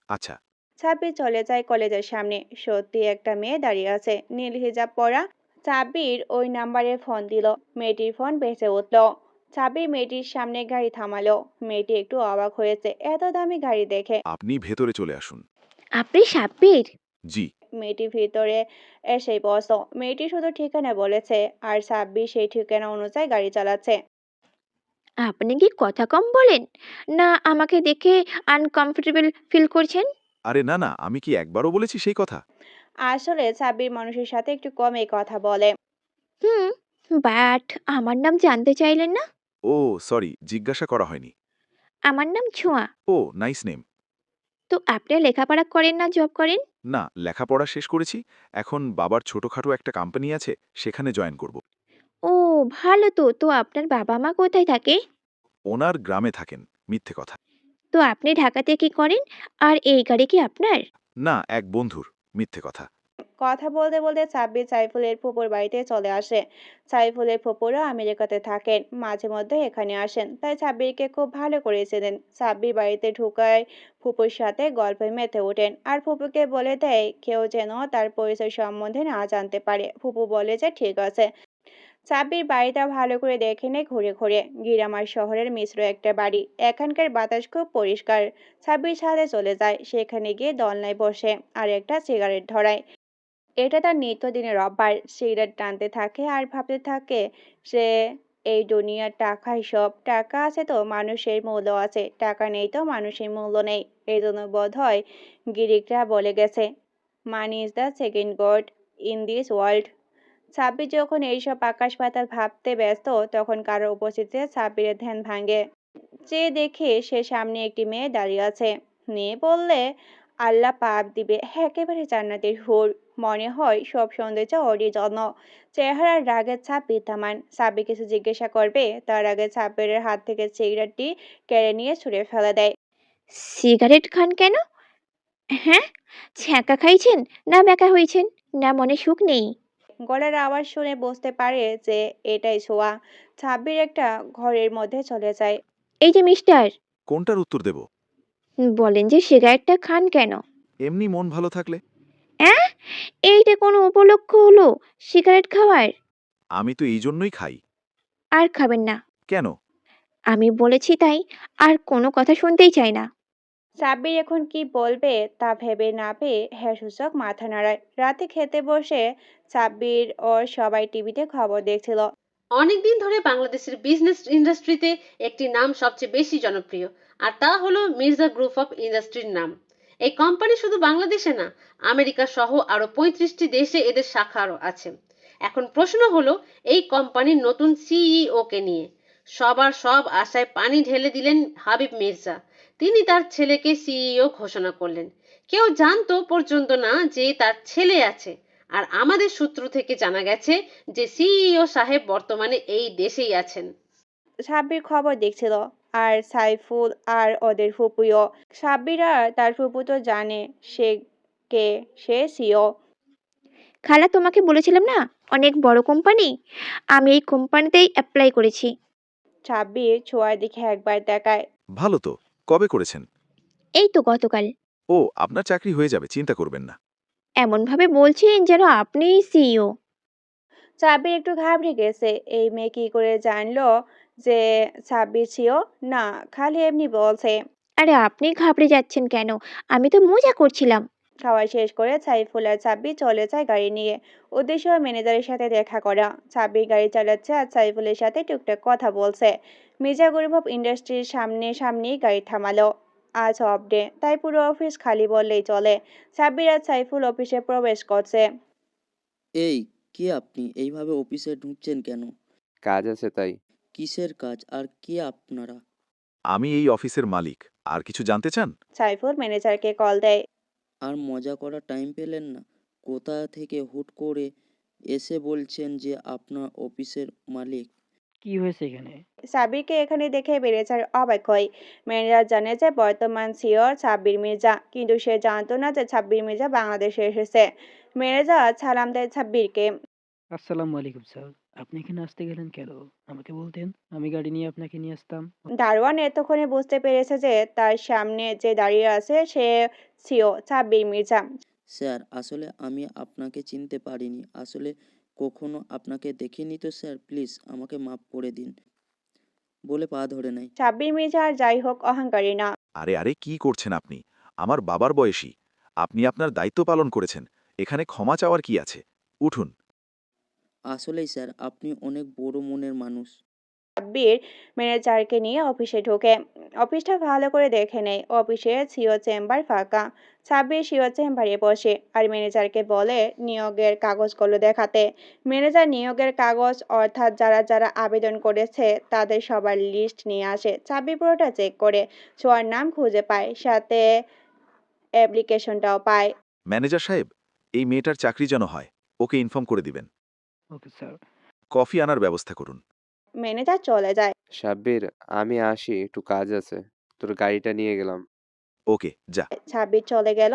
আচ্ছা। সাব্বির চলে যায় কলেজের সামনে। সত্যি একটা মেয়ে দাঁড়িয়ে আছে, নীল হিজাব পরা। সাব্বির ওই নাম্বারে ফোন দিল। মেয়েটির ফোন বেঁচে উঠল। সাব্বির মেয়েটির সামনে গাড়ি থামালো। মেয়েটি একটু অবাক হয়েছে এত দামি গাড়ি দেখে। আপনি ভেতরে চলে আসুন। আপনি সাব্বির? জি। মেয়েটি ভিতরে এসে বসো। মেয়েটি শুধু ঠিকানা বলেছে আর সাব্বির সেই ঠিকানা অনুযায়ী গাড়ি চালাচ্ছে। আপনি কি কথা কম বলেন, না আমাকে দেখে আনকমফোর্টেবল ফিল করছেন? আরে না না, আমি কি একবারও বলেছি সেই কথা? আসলে সাব্বির মানুষের সাথে একটু কমই কথা বলে। হুম, বাট আমার নাম জানতে চাইলেন না? ও সরি, জিজ্ঞাসা করা হয়নি। আমার নাম ছোঁয়া। ও নাইস নেম। তো আপনি লেখাপড়া করেন না জব করেন? না, লেখাপড়া শেষ করেছি। এখন বাবার ছোটখাটো একটা কোম্পানি আছে, সেখানে জয়েন করব। ও ভালো তো। তো আপনার বাবা মা কোথায় থাকে? ওনার গ্রামে থাকেন। মিথ্যে কথা। তো আপনি ঢাকাতে কি করেন? আর এই গাড়ি কি আপনার? না, এক বন্ধুর। মিথ্যে কথা। কথা বলতে বলতে সাব্বির সাইফুলের ফুপুর বাড়িতে চলে আসে। সাইফুলের ফুপুরা আমেরিকাতে থাকেন, মাঝে মধ্যে এখানে আসেন, তাই সাব্বিরকে খুব ভালো করে চেনেন। সাব্বির বাড়িতে ঢুকায় ফুপুর সাথে গল্পে মেতে ওঠেন আর ফুপুকে বলে দেয় কেউ যেন তার পরিচয় সম্বন্ধে না জানতে পারে। ফুপু বলে যে ঠিক আছে। সাব্বির বাড়িটা ভালো করে দেখে নেয় ঘুরে ঘুরে। গ্রাম আর শহরের মিশ্র একটা বাড়ি। এখানকার বাতাস খুব পরিষ্কার। সাব্বির ছাদে চলে যায়, সেখানে গিয়ে দোলনায় বসে আর একটা সিগারেট ধরায়। এটা তার নিত্যদিনের অভ্যাস। সিগারেট টানতে থাকে আর ভাবতে থাকে সে এই দুনিয়ার টাকাই সব। টাকা আছে তো মানুষের মূল্য আছে, টাকা নেই তো মানুষের মূল্য নেই। এই জন্য বোধ হয় গিরিকরা বলে গেছে money is the second god in this world. Sabbir যখন এইসব আকাশ পাতাল ভাবতে ব্যস্ত তখন কারো উপস্থিতিতে সাব্বিরের ধ্যান ভাঙে। যে দেখে সে সামনে একটি মেয়ে দাঁড়িয়ে আছে। মেয়ে বললে আল্লাহ পাপ দিবে, একেবারে জান্নাতের হুর। মনে হয় সব সৌন্দর্য ওরই জন্য। চেহারার রাগের ছাপ বিদ্যমান। সাব্বির কিছু জিজ্ঞাসা করবে তার আগে সাব্বিরের হাত থেকে সিগারেটটি কেড়ে নিয়ে ছুঁড়ে ফেলে দেয়। সিগারেট খান কেন? হ্যাঁ, ছ্যাঁকা খাইছেন, না ব্যাকা হয়েছেন, না মনে সুখ নেই? গলার আওয়াজ শুনে বুঝতে পারে যে এটাই ছোঁয়া। সাব্বির একটা ঘরের মধ্যে চলে যায়। এই যে মিস্টার, কোনটার উত্তর দেব? বলেন যে সিগারেটটা খান কেন? এমনি মন ভালো থাকলে। অ্যাঁ? এইটা কোনো উপলক্ষ হলো সিগারেট খাওয়ার? আমি তো এই জন্যই খাই। আর খাবেন না। কেন? আমি বলেছি তাই, আর কোনো কথা শুনতেই চাই না। সাব্বির এখন কি বলবে তা ভেবে না পেয়ে হ্যাঁ সূচক মাথা নাড়ায়। রাতে খেতে বসে সাব্বির ও সবাই টিভিতে খবর দেখছিল। অনেকদিন ধরে বাংলাদেশের বিজনেস ইন্ডাস্ট্রিতে একটি নাম সবচেয়ে বেশি জনপ্রিয়, আর তা হলো মির্জা গ্রুপ অফ ইন্ডাস্ট্রির নাম। এই কোম্পানি শুধু বাংলাদেশে না, আমেরিকা সহ আরো 35টি দেশে এদের শাখা আরো আছে। এখন প্রশ্ন হলো এই কোম্পানির নতুন সিইও কে নিয়ে। সবার সব আশায় পানি ঢেলে দিলেন হাবিব মির্জা। তিনি তার ছেলেকে সিইও ঘোষণা করলেন। কেউ জানতো পর্যন্ত না যে তার ছেলে আছে। আর আমাদের সূত্র থেকে জানা গেছে যে সিইও সাহেব বর্তমানে এই দেশেই আছেন। সাব্বির খবর দেখছিল আর সাইফুল আর ওদের ফুপুও। সাব্বির আর তার ফুপু তো জানে সে কে, সে সিও। খালা, তোমাকে বলেছিলাম না অনেক বড় কোম্পানি? আমি এই কোম্পানিতেই অ্যাপ্লাই করেছি। সাব্বির ছোঁয়ার দিকে একবার তাকায়। ভালো তো। কবে করেছেন? এই তো গতকাল। ও, আপনার চাকরি হয়ে যাবে, চিন্তা করবেন না। এমনভাবে বলছেন যেন আপনিই সিইও। সাব্বির একটু ঘাবড়ে গেছে। এই মেয়ে কি করে জানলো যে সাব্বির সিও? না, খালি এমনি বলছে। আরে আপনি ঘাবড়ে যাচ্ছেন কেন? আমি তো মজা করছিলাম। খাওয়া শেষ করে সাইফুল আর সাব্বির চলে যায় গাড়ি নিয়ে। উদ্দেশ্য ম্যানেজারের সাথে দেখা করা। সাব্বির গাড়ি চালাচ্ছে আর সাইফুলের সাথে টুকটাক কথা বলছে। মির্জা গ্রুপ অফ ইন্ডাস্ট্রির সামনেই গাড়ি থামালো। আজ অফ ডে, তাই পুরো অফিস খালি বললেই চলে। সাব্বির আর সাইফুল অফিসে প্রবেশ করছে। এই, কে আপনি? এইভাবে অফিসে ঢুকছেন কেন? কাজ আছে তাই। কিসের কাজ আর কে আপনারা? আমি এই অফিসের মালিক। আর কিছু জানতে চান? সাইফুল ম্যানেজারকে কল দেয়। আর মজা করার টাইম পেলেন না? কোথা থেকে হুট করে এসে বলছেন যে আপনার অফিসের মালিক? কি হয়েছে এখানে? সাব্বিরকে এখানে দেখে ম্যানেজার অবাক হয়। ম্যানেজার জানে যে বর্তমান সিও সাব্বির মির্জা, কিন্তু সে জানতো না যে সাব্বির মির্জা বাংলাদেশে এসেছে। ম্যানেজার সালাম দেয় সাব্বিরকে। আসসালামু আলাইকুম স্যার। আপনি এখানে আসতে গেলেন কেন? আমাকে বলতেন, আমি গাড়ি নিয়ে আপনাকে নিয়ে আসতাম। দারোয়ান এতক্ষণে বুঝতে পেরেছে যে তার সামনে যে দাঁড়িয়ে আছে সে সিও সাব্বির মির্জা। স্যার, আসলে আমি আপনাকে চিনতে পারিনি। আসলে কখনো আপনাকে দেখিনি তো স্যার, প্লিজ আমাকে মাফ করে দিন বলে পা ধরে নেয়। সাব্বির মির্জা আর যাই হোক অহংকারী না। আরে আরে কি করছেন আপনি? আমার বাবার বয়সী। আপনি আপনার দায়িত্ব পালন করেছেন। এখানে ক্ষমা চাওয়ার কি আছে? উঠুন। আসলেই স্যার, আপনি অনেক বড় মনের মানুষ। সাব্বির ম্যানেজারকে নিয়ে অফিসে ঢোকে। অফিসটা ভালো করে দেখে নেয়। অফিসের সিও চেম্বার ফাঁকা। সাব্বির সিও চেম্বারে বসে আর ম্যানেজারকে বলে নিয়োগের কাগজগুলো দেখাতে। ম্যানেজার নিয়োগের কাগজ অর্থাৎ যারা যারা আবেদন করেছে তাদের সবার লিস্ট নিয়ে আসে। সাব্বির পুরোটা চেক করে ছোঁয়ার নাম খুঁজে পায়, সাথে অ্যাপ্লিকেশনটাও পায়। ম্যানেজার সাহেব, এই মেয়েটার চাকরি যেন হয়, ওকে ইনফর্ম করে দিবেন। Okay sir. কফি আনার ব্যবস্থা করুন। ম্যানেজার চলে যায়। সাব্বির, আমি আসি, একটু কাজ আছে। তোর গাড়িটা নিয়ে গেলাম। ওকে, যা। সাব্বির চলে গেল।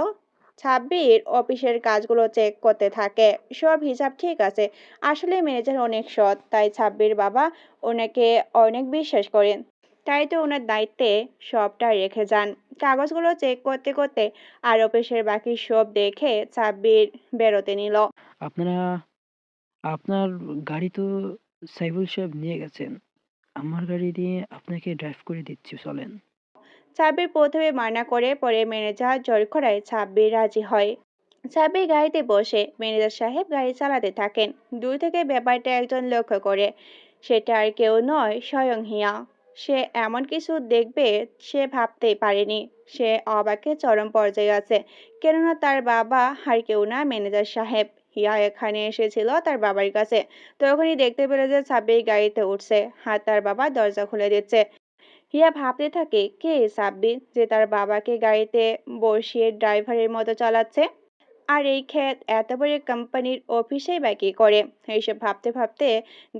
সাব্বির অফিসের কাজগুলো চেক করতে থাকে। সব হিসাব ঠিক আছে। আসলে ম্যানেজার অনেক সৎ, তাই সাব্বির বাবা ওনাকে অনেক বিশ্বাস করেন। তাই তো ওনার দায়িত্বে সবটা রেখে যান। কাগজগুলো চেক করতে করতে আর অফিসের বাকি সব দেখে সাব্বির বেরোতে নিল। আপনারা আপনার গাড়ি তো সাইফুল সাহেব নিয়ে গেছেন। আমার গাড়ি দিয়ে আপনাকে ড্রাইভ করে দিচ্ছি, চলেন। সাব্বির প্রথমে মানা করে, পরে ম্যানেজার জোর করায় সাব্বির রাজি হয়। সাব্বির গাড়িতে বসে ম্যানেজার সাহেব গাড়ি চালাতে থাকেন। দূর থেকে ব্যাপারটা একজন লক্ষ্য করে। সেটা আর কেউ নয়, স্বয়ং হিয়া। সে এমন কিছু দেখবে সে ভাবতেই পারেনি। সে অবাকে চরম পর্যায়ে আছে, কেননা তার বাবা আর কেউ না, ম্যানেজার সাহেব। হিয়া এখানে এসেছিল তার বাবার কাছে। তখনই দেখতে পেল যে সাব্বির গাড়িতে উঠছে আর তার বাবা দরজা খুলে দিচ্ছে। হিয়া ভাবতে থাকে কে সাব্বির যে তার বাবাকে গাড়িতে বসিয়ে ড্রাইভারের মতো চালাচ্ছে, আর এই ক্ষেত এত বড় কোম্পানির অফিসেই বা কি করে। এইসব ভাবতে ভাবতে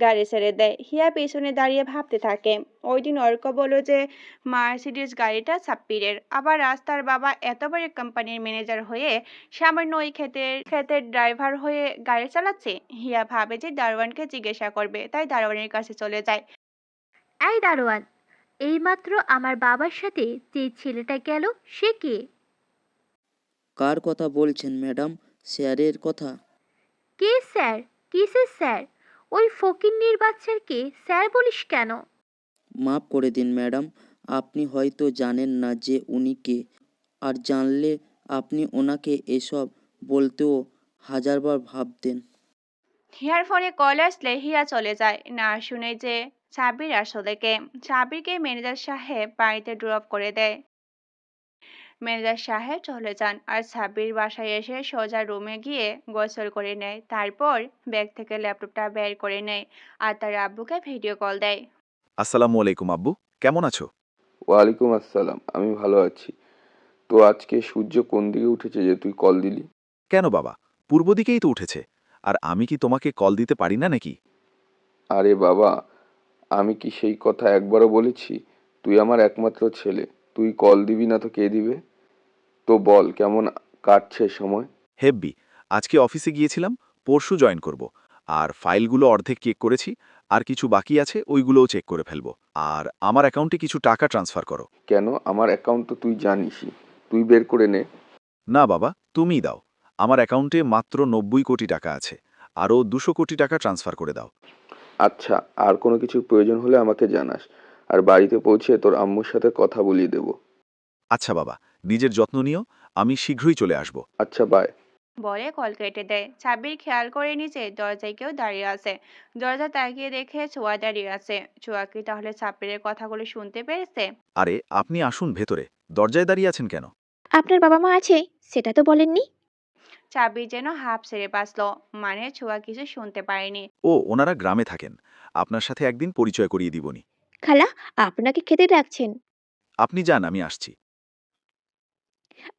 গাড়ি ছেড়ে দেয়। হিয়া পেছনে দাঁড়িয়ে ভাবতে থাকে ওই দিন অর্ক বলল যে মার্সিডিজ গাড়িটা সাব্বিরের, আবার রাস্তার বাবা এত বড় কোম্পানির ম্যানেজার হয়ে সামান্য ওই ক্ষেতের ড্রাইভার হয়ে গাড়ি চালাচ্ছে। হিয়া ভাবে যে দারোয়ানকে জিজ্ঞাসা করবে, তাই দারোয়ানের কাছে চলে যায়। এই দারোয়ান, এইমাত্র আমার বাবার সাথে যে ছেলেটা গেল সে কে? কার কথা বলছেন ম্যাডাম? স্যারের কথা? কে স্যার? কিসের স্যার? ওই ফকিন্নির বাচ্চাকে স্যার বলিস কেন? মাফ করে দিন ম্যাডাম, আপনি হয়তো জানেন না যে উনি কে। আর জানলে আপনি ওনাকে এসব বলতেও হাজারবার ভাবতেন। হিয়ার ফোনে কল আসলে হিয়া চলে যায়, না শুনে যে সাব্বির আসলে কে। সাব্বিরকে ম্যানেজার সাহেব বাড়িতে ড্রপ করে দেয়। ম্যানেজার সাহেব চলে যান আর সাব্বির বাসায় এসে সোজা রুমে গিয়ে গোসল করে নেয়। তারপর ব্যাগ থেকে ল্যাপটপটা বের করে নেয় আর তার আব্বুকে ভিডিও কল দেয়। আসসালামু আলাইকুম আব্বু, কেমন আছো? ওয়ালাইকুম আসসালাম, আমি ভালো আছি। তো আজকে সূর্য কোন দিকে উঠেছে যে তুই কল দিলি? কেন বাবা, পূর্ব দিকেই তো উঠেছে। আর আমি কি তোমাকে কল দিতে পারি না নাকি? আরে বাবা, আমি কি সেই কথা একবারও বলেছি? তুই আমার একমাত্র ছেলে, তুই কল দিবি না তো কে দিবে? তো বল, কেমন কাটছে সময়? হেব্বি। আজকে অফিসে গিয়েছিলাম, পরশু জয়েন করব। আর ফাইলগুলো অর্ধেক চেক করেছি, আর কিছু বাকি আছে, ওইগুলোও চেক করে ফেলবো। আর আমার অ্যাকাউন্টে কিছু টাকা ট্রান্সফার করো। কেন, আমার অ্যাকাউন্ট তো তুই জানিসই, তুই বের করে নে। না বাবা, তুমিই দাও। আমার অ্যাকাউন্টে মাত্র 90 কোটি টাকা আছে। আরও 200 কোটি টাকা ট্রান্সফার করে দাও। আচ্ছা, আর কোনো কিছু প্রয়োজন হলে আমাকে জানাস। আর বাড়িতে পৌঁছে তোর আম্মুর সাথে কথা বলিয়ে দেবো। আচ্ছা বাবা, নিজের যত্ন নিও। আমি শীঘ্রই চলে আসব। আচ্ছা, বাই। বলে কল কেটে দেয়। সাব্বির খেয়াল করে নিচে দরজায় কেউ দাঁড়িয়ে আছে। দরজা তাকিয়ে দেখে ছোঁয়া দাঁড়িয়ে আছে। ছোঁয়া কি তাহলে সাব্বিরের কথাগুলো শুনতে পেরেছে? আরে আপনি আসুন ভেতরে, দরজায় দাঁড়িয়ে আছেন কেন? আপনার বাবা মা আছে সেটা তো বলেননি। সাব্বির যেন হাঁপ ছেড়ে বাঁচল, মানে ছোঁয়া কিছু শুনতে পায়নি। ও, ওনারা গ্রামে থাকেন। আপনার সাথে একদিন পরিচয় করিয়ে দিবনি। খালা, আপনাকে খেতে ডাকছেন। আপনি যান, আমি আসছি।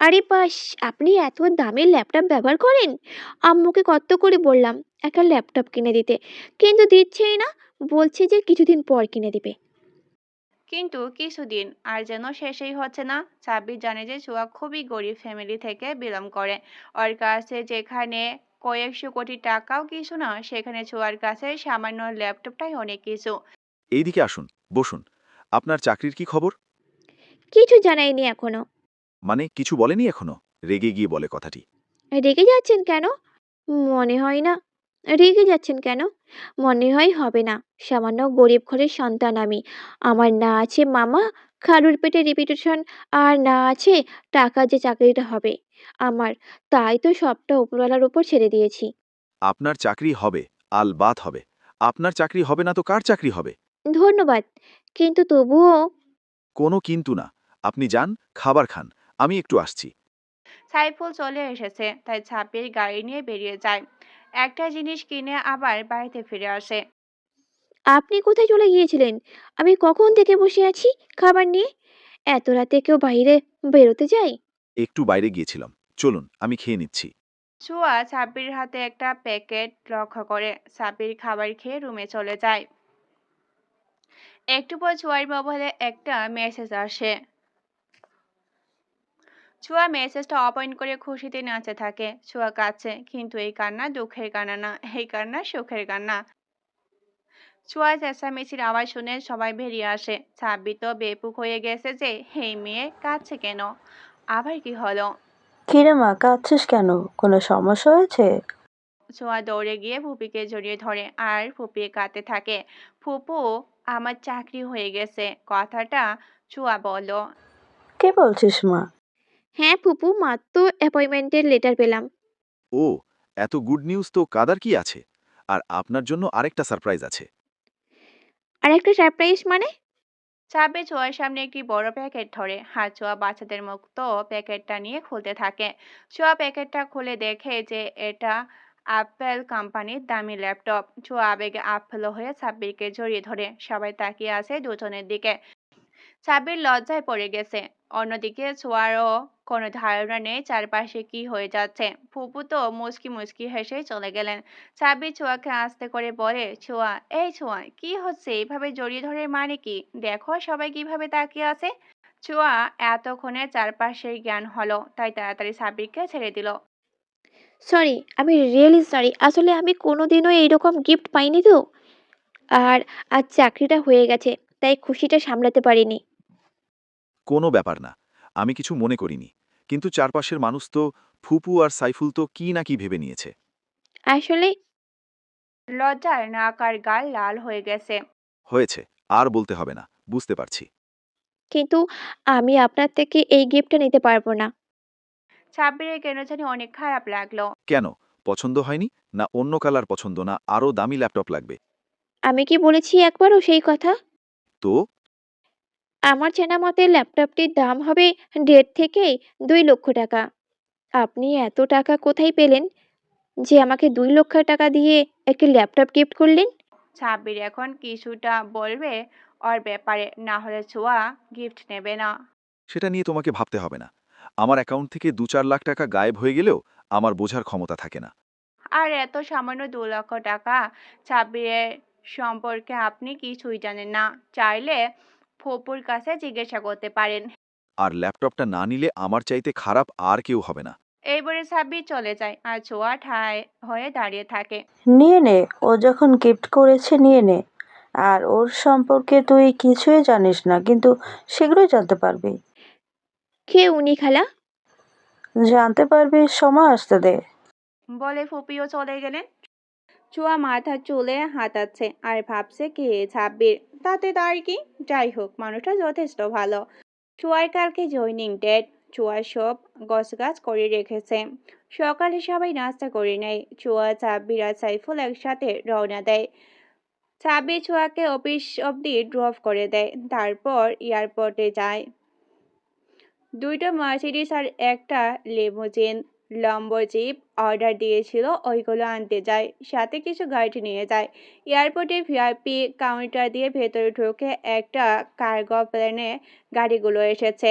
আরে বাস, আপনি এত দামি ল্যাপটপ ব্যবহার করেন? আম্মুকে কত করে বললাম একটা ল্যাপটপ কিনে দিতে, কিন্তু দিচ্ছেই না। বলছে যে কিছুদিন পর কিনে দিবে। কিন্তু কিছুদিন আর যেন শেষই হচ্ছে না। সাব্বির জানে যে ছোঁয়া খুবই গরিব ফ্যামিলি থেকে বিলং করে। ওর কাছে যেখানে কয়েকশো কোটি টাকাও কিছু না, সেখানে ছোঁয়ার কাছে সামান্য ল্যাপটপটাই অনেক কিছু। এইদিকে আসুন, বসুন। আপনার চাকরির কি খবর? কিছু জানাইনি এখনো। মানে কিছু বলেনি এখনো? রেগে গিয়ে বলে কথাটি। রেগে যাচ্ছেন কেন? মনে হয় না। রেগে যাচ্ছেন কেন? মনে হয় হবে না। সামান্য গরিব ঘরের সন্তান আমি। আমার না আছে মামা, খালুর পেটে রেপুটেশন, আর না আছে টাকা যে চাকরিটা হবে আমার। তাই তো সবটা উপরওয়ালার উপর ছেড়ে দিয়েছি। আপনার চাকরি হবে, আলবাত হবে। আপনার চাকরি হবে না তো কার চাকরি হবে? ধন্যবাদ। কিন্তু তবুও কোনো কিন্তু না। আপনি যান, খাবার খান। আমি একটু আসছি। সাইফুল চলে এসেছে, তাই সাব্বির গাড়ি নিয়ে বেরিয়ে যায়। একটা জিনিস কিনে আবার বাড়িতে ফিরে আসে। আপনি কোথায় চলে গিয়েছিলেন? আমি কখন থেকে বসে আছি খাবার নিয়ে। এত রাতে কেউ বাইরে বেরোতে যায়? একটু বাইরে গিয়েছিলাম। চলুন, আমি খেয়ে নিচ্ছি। ছোঁয়া সাব্বির হাতে একটা প্যাকেট লক্ষ্য করে। সাব্বির খাবার খেয়ে রুমে চলে যায়। একটু পর ছোঁয়ার মোবাইলে একটা মেসেজ আসে। ছোঁয়া মেসেজটা ওপেন করে খুশিতে নাচতে থাকে। ছোঁয়া কাঁদছে, কিন্তু এই কান্না দুঃখের কান্না না, এই কান্না সুখের কান্না। ছোঁয়া চেঁচামেচির আওয়াজ শুনে সবাই বেরিয়ে আসে। সাব্বির তো বেপুক হয়ে গেছে যে এই মেয়ে কাঁদছে কেন, আবার কি হলো। কিরে মা, কাঁদছিস কেন? কোনো সমস্যা হয়েছে? ছোঁয়া দৌড়ে গিয়ে ফুপিকে জড়িয়ে ধরে আর ফুপিয়ে কাঁদতে থাকে। ফুপু, আমার চাকরি হয়ে গেছে, কথাটা ছোঁয়া বলল। কে বলছিস মা? হ্যাঁ ফুপু, মাত্র অ্যাপয়েন্টমেন্টের লেটার পেলাম। ও, এত গুড নিউজ তো কাদার কি আছে? আর আপনার জন্য আরেকটা সারপ্রাইজ আছে। আর একটা সারপ্রাইজ মানে? চাপে ছোঁয়ার সামনে একটি বড় প্যাকেট ধরে। আর ছোঁয়া বাচ্চাদের মতো প্যাকেটটা নিয়ে খুলতে থাকে। ছোঁয়া প্যাকেটটা খুলে দেখে যে এটা অ্যাপেল কোম্পানির দামি ল্যাপটপ। ছোঁয়া আবেগে আপ্লুত হয়ে সাব্বিরকে জড়িয়ে ধরে। সবাই তাকিয়ে আছে দুজনের দিকে। সাব্বির লজ্জায় পড়ে গেছে। অন্যদিকে ছোঁয়ারও কোনো ধারণা নেই চারপাশে কি হয়ে যাচ্ছে। ফুপু তো মুচকি মুচকি হেসে চলে গেলেন। সাব্বির ছোঁয়াকে আস্তে করে বলে, ছোঁয়া, এই ছোঁয়া, কি হচ্ছে? এইভাবে জড়িয়ে ধরে মানে কি? দেখো সবাই কিভাবে তাকিয়ে আছে। ছোঁয়া এতক্ষণে চারপাশের জ্ঞান হলো, তাই তাড়াতাড়ি সাব্বিরকে ছেড়ে দিল। সরি, আমি রিয়েলি সরি। আসলে আমি কোনোদিনও এইরকম গিফট পাইনি তো। আর আজ চাকরিটা হয়ে গেছে, তাই খুশিটা সামলাতে পারিনি। কোনো ব্যাপার না। আমি কিছু মনে করিনি। কিন্তু চারপাশের মানুষ তো, ফুপু আর সাইফুল তো কি না কি ভেবে নিয়েছে। আসলে লজ্জায় নাক আর গাল লাল হয়ে গেছে। হয়েছে, আর বলতে হবে না, বুঝতে পারছি। কিন্তু আমি আপনার থেকে এই গিফটটা নিতে পারবো না। সাব্বিরের কেন জানি অনেক খারাপ লাগলো। কেন? পছন্দ হয়নি? না অন্য কালার পছন্দ, না আরও দামি ল্যাপটপ লাগবে? আমি কি বলেছি একবারও সেই কথা? তো আমার জানা মতে ল্যাপটপটির দাম হবে 1.5 থেকে 2 লক্ষ টাকা। আপনি এত টাকা কোথায় পেলেন যে আমাকে 2 লক্ষ টাকা দিয়ে একটি ল্যাপটপ গিফট করলেন? সাব্বির এখন কিছুটা বলবে ওর ব্যাপারে, না হলে ছোঁয়া গিফট নেবে না। সেটা নিয়ে তোমাকে ভাবতে হবে না। আমার অ্যাকাউন্ট থেকে 2-4 লাখ টাকা গায়েব হয়ে গেলেও আমার বোঝার ক্ষমতা থাকে না। আর এত সামান্য 2 লক্ষ টাকা সাব্বিরের সম্পর্কে আপনি কিছুই জানেন না। চাইলে ফুপুর কাছে জিজ্ঞাসা করতে পারেন। আর ল্যাপটপটা না নিলে আমার চাইতে খারাপ আর কেউ হবে না। এইবারে সাব্বির চলে যায় আর ছোঁয়া ঠায় হয়ে দাঁড়িয়ে থাকে। নিয়ে নে, ও যখন গিফট করেছে নিয়ে নে। আর ওর সম্পর্কে তুই কিছুই জানিস না, কিন্তু শীঘ্রই জানতে পারবি। কে উনি খালা? জানতে পারবি, সময় আসতে দে। বলে ফুপিও চলে গেলেন। ছোঁয়া মাথার চুলে হাতাচ্ছে আর ভাবছে কে সাব্বির, তাতে তার কি? যাই হোক, মানুষটা যথেষ্ট ভালো। ছোঁয়ার কালকে জয়নিং ডেট। ছোঁয়া সব গছগাছ করে রেখেছে। সকালে সবাই নাস্তা করে নেয়। ছোঁয়া, সাব্বির আর সাইফুল একসাথে রওনা দেয়। সাব্বির ছোঁয়াকে অফিস অব্দি ড্রপ করে দেয়, তারপর এয়ারপোর্টে যায়। দুইটা মার্সিডিস আর একটা লিমুজিন লম্বো জিপ অর্ডার দিয়েছিল, ওইগুলো আনতে যায়। সাথে কিছু গাড়ি নিয়ে যায়। এয়ারপোর্টে ভিআইপি কাউন্টার দিয়ে ভেতরে ঢুকে একটা কার্গো প্লেনে গাড়িগুলো এসেছে।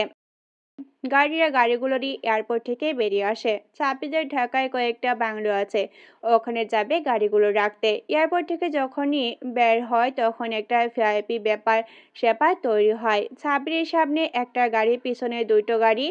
গাড়িরা গাড়িগুলোরই এয়ারপোর্ট থেকে বেরিয়ে আসে। সাব্বিরের ঢাকায় কয়েকটা বাংলো আছে, ওখানে যাবে গাড়িগুলো রাখতে। এয়ারপোর্ট থেকে যখনই বের হয় তখন একটা ভিআইপি ব্যাপার স্যাপার তৈরি হয়। সাব্বিরের সামনে একটা গাড়ি, পিছনে দুটো গাড়ি।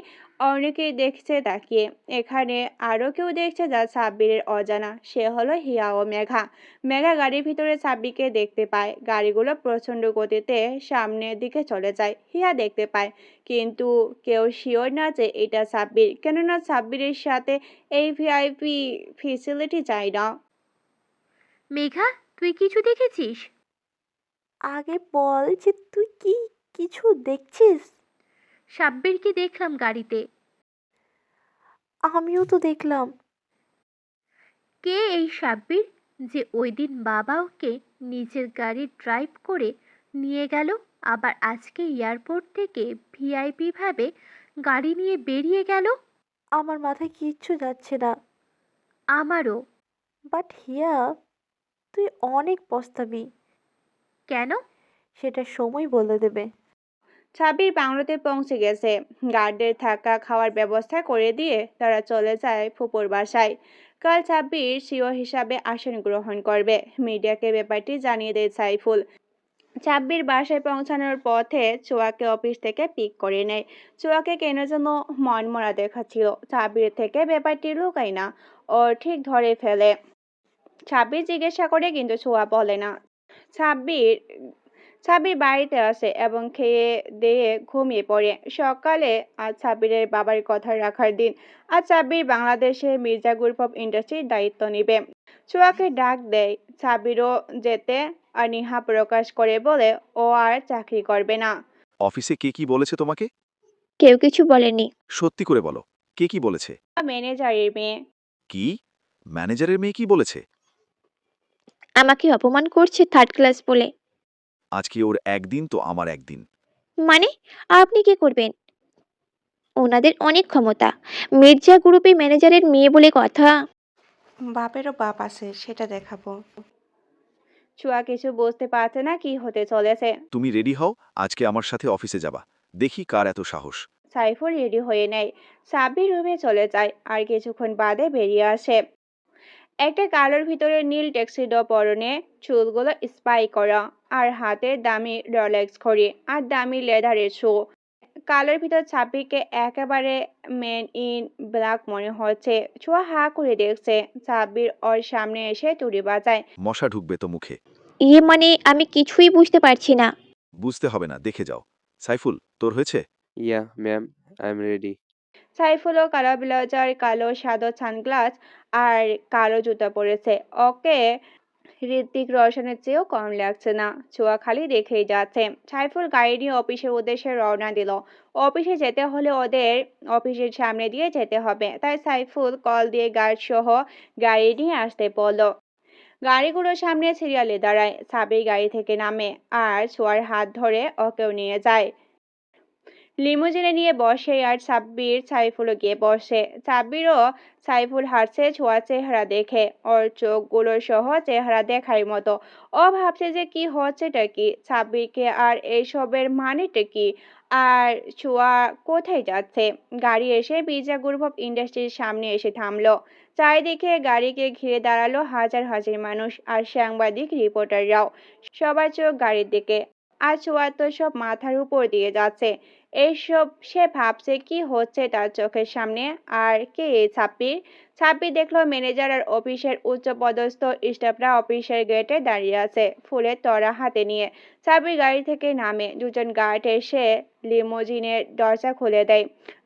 অনেকেই দেখছে তাকিয়ে। এখানে আরো কেউ দেখছে যা সাব্বিরের অজানা, সে হলো হিয়া ও মেঘা। মেঘা গাড়ির ভিতরে সাব্বিরকে দেখতে পায়। গাড়িগুলো প্রচন্ড গতিতে সামনের দিকে চলে যায়। হিয়া দেখতে পায়, কিন্তু কেউ শিওর না যে এটা সাব্বির, কেননা সাব্বিরের সাথে এই ভিআইপি ফেসিলিটি চাই না। মেঘা, তুই কিছু দেখেছিস? আগে বল যে তুই কি কিছু দেখছিস। সাব্বিরকে দেখলাম গাড়িতে। আমিও তো দেখলাম। কে এই সাব্বির যে ওই দিন বাবা ওকে নিজের গাড়ি ড্রাইভ করে নিয়ে গেল, আবার আজকে এয়ারপোর্ট থেকে ভিআইপি ভাবে গাড়ি নিয়ে বেরিয়ে গেল? আমার মাথায় কিচ্ছু যাচ্ছে না। আমারও। বাট হিয়া, তুই অনেক পস্তাবি। কেন? সেটা সময় বলে দেবে। সাব্বির বাংলোতে পৌঁছে গেছে। গার্ডদের থাকা খাওয়ার ব্যবস্থা করে দিয়ে তারা চলে যায় ফুপুর বাসায়। কাল সাব্বির সিও হিসাবে আসন গ্রহণ করবে। মিডিয়াকে ব্যাপারটি জানিয়ে দেয় সাইফুল। সাব্বির বাসায় পৌঁছানোর পথে ছোঁয়াকে অফিস থেকে পিক করে নেয়। ছোঁয়াকে কেন যেন মনমরা দেখাচ্ছিল। সাব্বির থেকে ব্যাপারটি লুকায় না, ও ঠিক ধরে ফেলে। সাব্বির জিজ্ঞাসা করে কিন্তু ছোঁয়া বলে না। সাব্বির সাব্বির বাড়িতে আসে এবং খেয়ে দিয়ে ঘুমিয়ে পড়ে। সকালে আজ সাব্বিরের বাবার কথা রাখার দিন। আজ সাব্বির বাংলাদেশে মির্জা গ্রুপ অফ ইন্ডাস্ট্রির দায়িত্ব নিবে। ছোঁয়াকে ডাক দেয়। সাব্বিরও যেতে অনীহা প্রকাশ করে বলে ও আর চাকরি করবে না। অফিসে কে কি বলেছে তোমাকে? কেউ কিছু বলেনি। সত্যি করে বলো, কে কি বলেছে? ম্যানেজারের মেয়ে। কি? ম্যানেজারের মেয়ে কি বলেছে? আমাকে অপমান করছে থার্ড ক্লাস বলে। আজকে ওর একদিন তো আমার একদিন। মানে আপনি কি করবেন? ওনাদের অনেক ক্ষমতা। মির্জা গ্রুপে ম্যানেজারের মেয়ে বলে কথা। বাপেরও বাপ আছে, সেটা দেখাবো। ছোঁয়া কিছু বুঝতে পারছে না কি হতে চলেছে। তুমি রেডি হও, আজকে আমার সাথে অফিসে যাবা। দেখি কার এত সাহস। সাইফুল রেডি হয়ে নেয়। সাব্বির রুমে চলে যায় আর কিছুক্ষণ বাদে বেরিয়ে আসে। একটা কালোর ভিতরে নীল ট্যাক্সিডো পরনে, চুলগুলো স্পাই করা, আর হাতে দামি রলেক্স ঘড়ি আর দামি লেদারের শু। কালোর ভিতর সাব্বিরকে একেবারে মেন ইন ব্ল্যাক মনে হচ্ছে। ছোঁয়া হা করে দেখছে। সাব্বির ওর সামনে এসে তুড়ি বাজায়। মশা ঢুকবে তো মুখে। মানে আমি কিছুই বুঝতে পারছি না। বুঝতে হবে না, দেখে যাও। সাইফুল, তোর হয়েছে? ইয়া ম্যাম, আই এম রেডি। সাইফুলও কালো ব্লাউজার, কালো সাদা সানগ্লাস আর কালো জুতা পরেছে। ওকে ঋত্বিক রোশনের চেয়েও কম লাগছে না। ছোঁয়া খালি দেখেই যাচ্ছে। সাইফুল গাড়ি নিয়ে অফিসের উদ্দেশ্যে রওনা দিল। অফিসে যেতে হলে ওদের অফিসের সামনে দিয়ে যেতে হবে, তাই সাইফুল কল দিয়ে গার্ড সহ গাড়ি নিয়ে আসতে বলল। গাড়িগুলোর সামনে সিরিয়ালে দাঁড়ায়। সাবির গাড়ি থেকে নামে আর ছোঁয়ার হাত ধরে ওকেও নিয়ে যায়। লিমুজিনে নিয়ে বসে আর সাব্বির সাইফুলও গিয়ে বসে। সাব্বিরও সাইফুল হাঁটছে ছোঁয়ার চেহারা দেখে। ওর চোখগুলো সহ চেহারা দেখার মতো। ও ভাবছে যে কি হচ্ছেটা কি, সাব্বিরকে আর এইসবের মানেটা কি, আর ছোঁয়া কোথায় যাচ্ছে। গাড়ি এসে মির্জা গ্রুপ অফ ইন্ডাস্ট্রির সামনে এসে থামলো। চারিদিকে গাড়িকে ঘিরে দাঁড়ালো হাজার হাজার মানুষ আর সাংবাদিক, রিপোর্টাররাও। সবার চোখ গাড়ির দিকে। আর ছোঁয়া তো সব মাথার উপর দিয়ে যাচ্ছে। এইসব সে ভাবছে কি হচ্ছে তার চোখের সামনে। আর কে এই সাব্বির? সাব্বির দেখলো ম্যানেজার আর অফিসের উচ্চপদস্থ স্টাফরা অফিসের গেটে দাঁড়িয়ে আছে, ফুলের তোড়া হাতে নিয়ে। সাব্বির গাড়ি থেকে নামে। দুজন গার্ড এসে লিমোজিনের দরজা খুলে দেয়।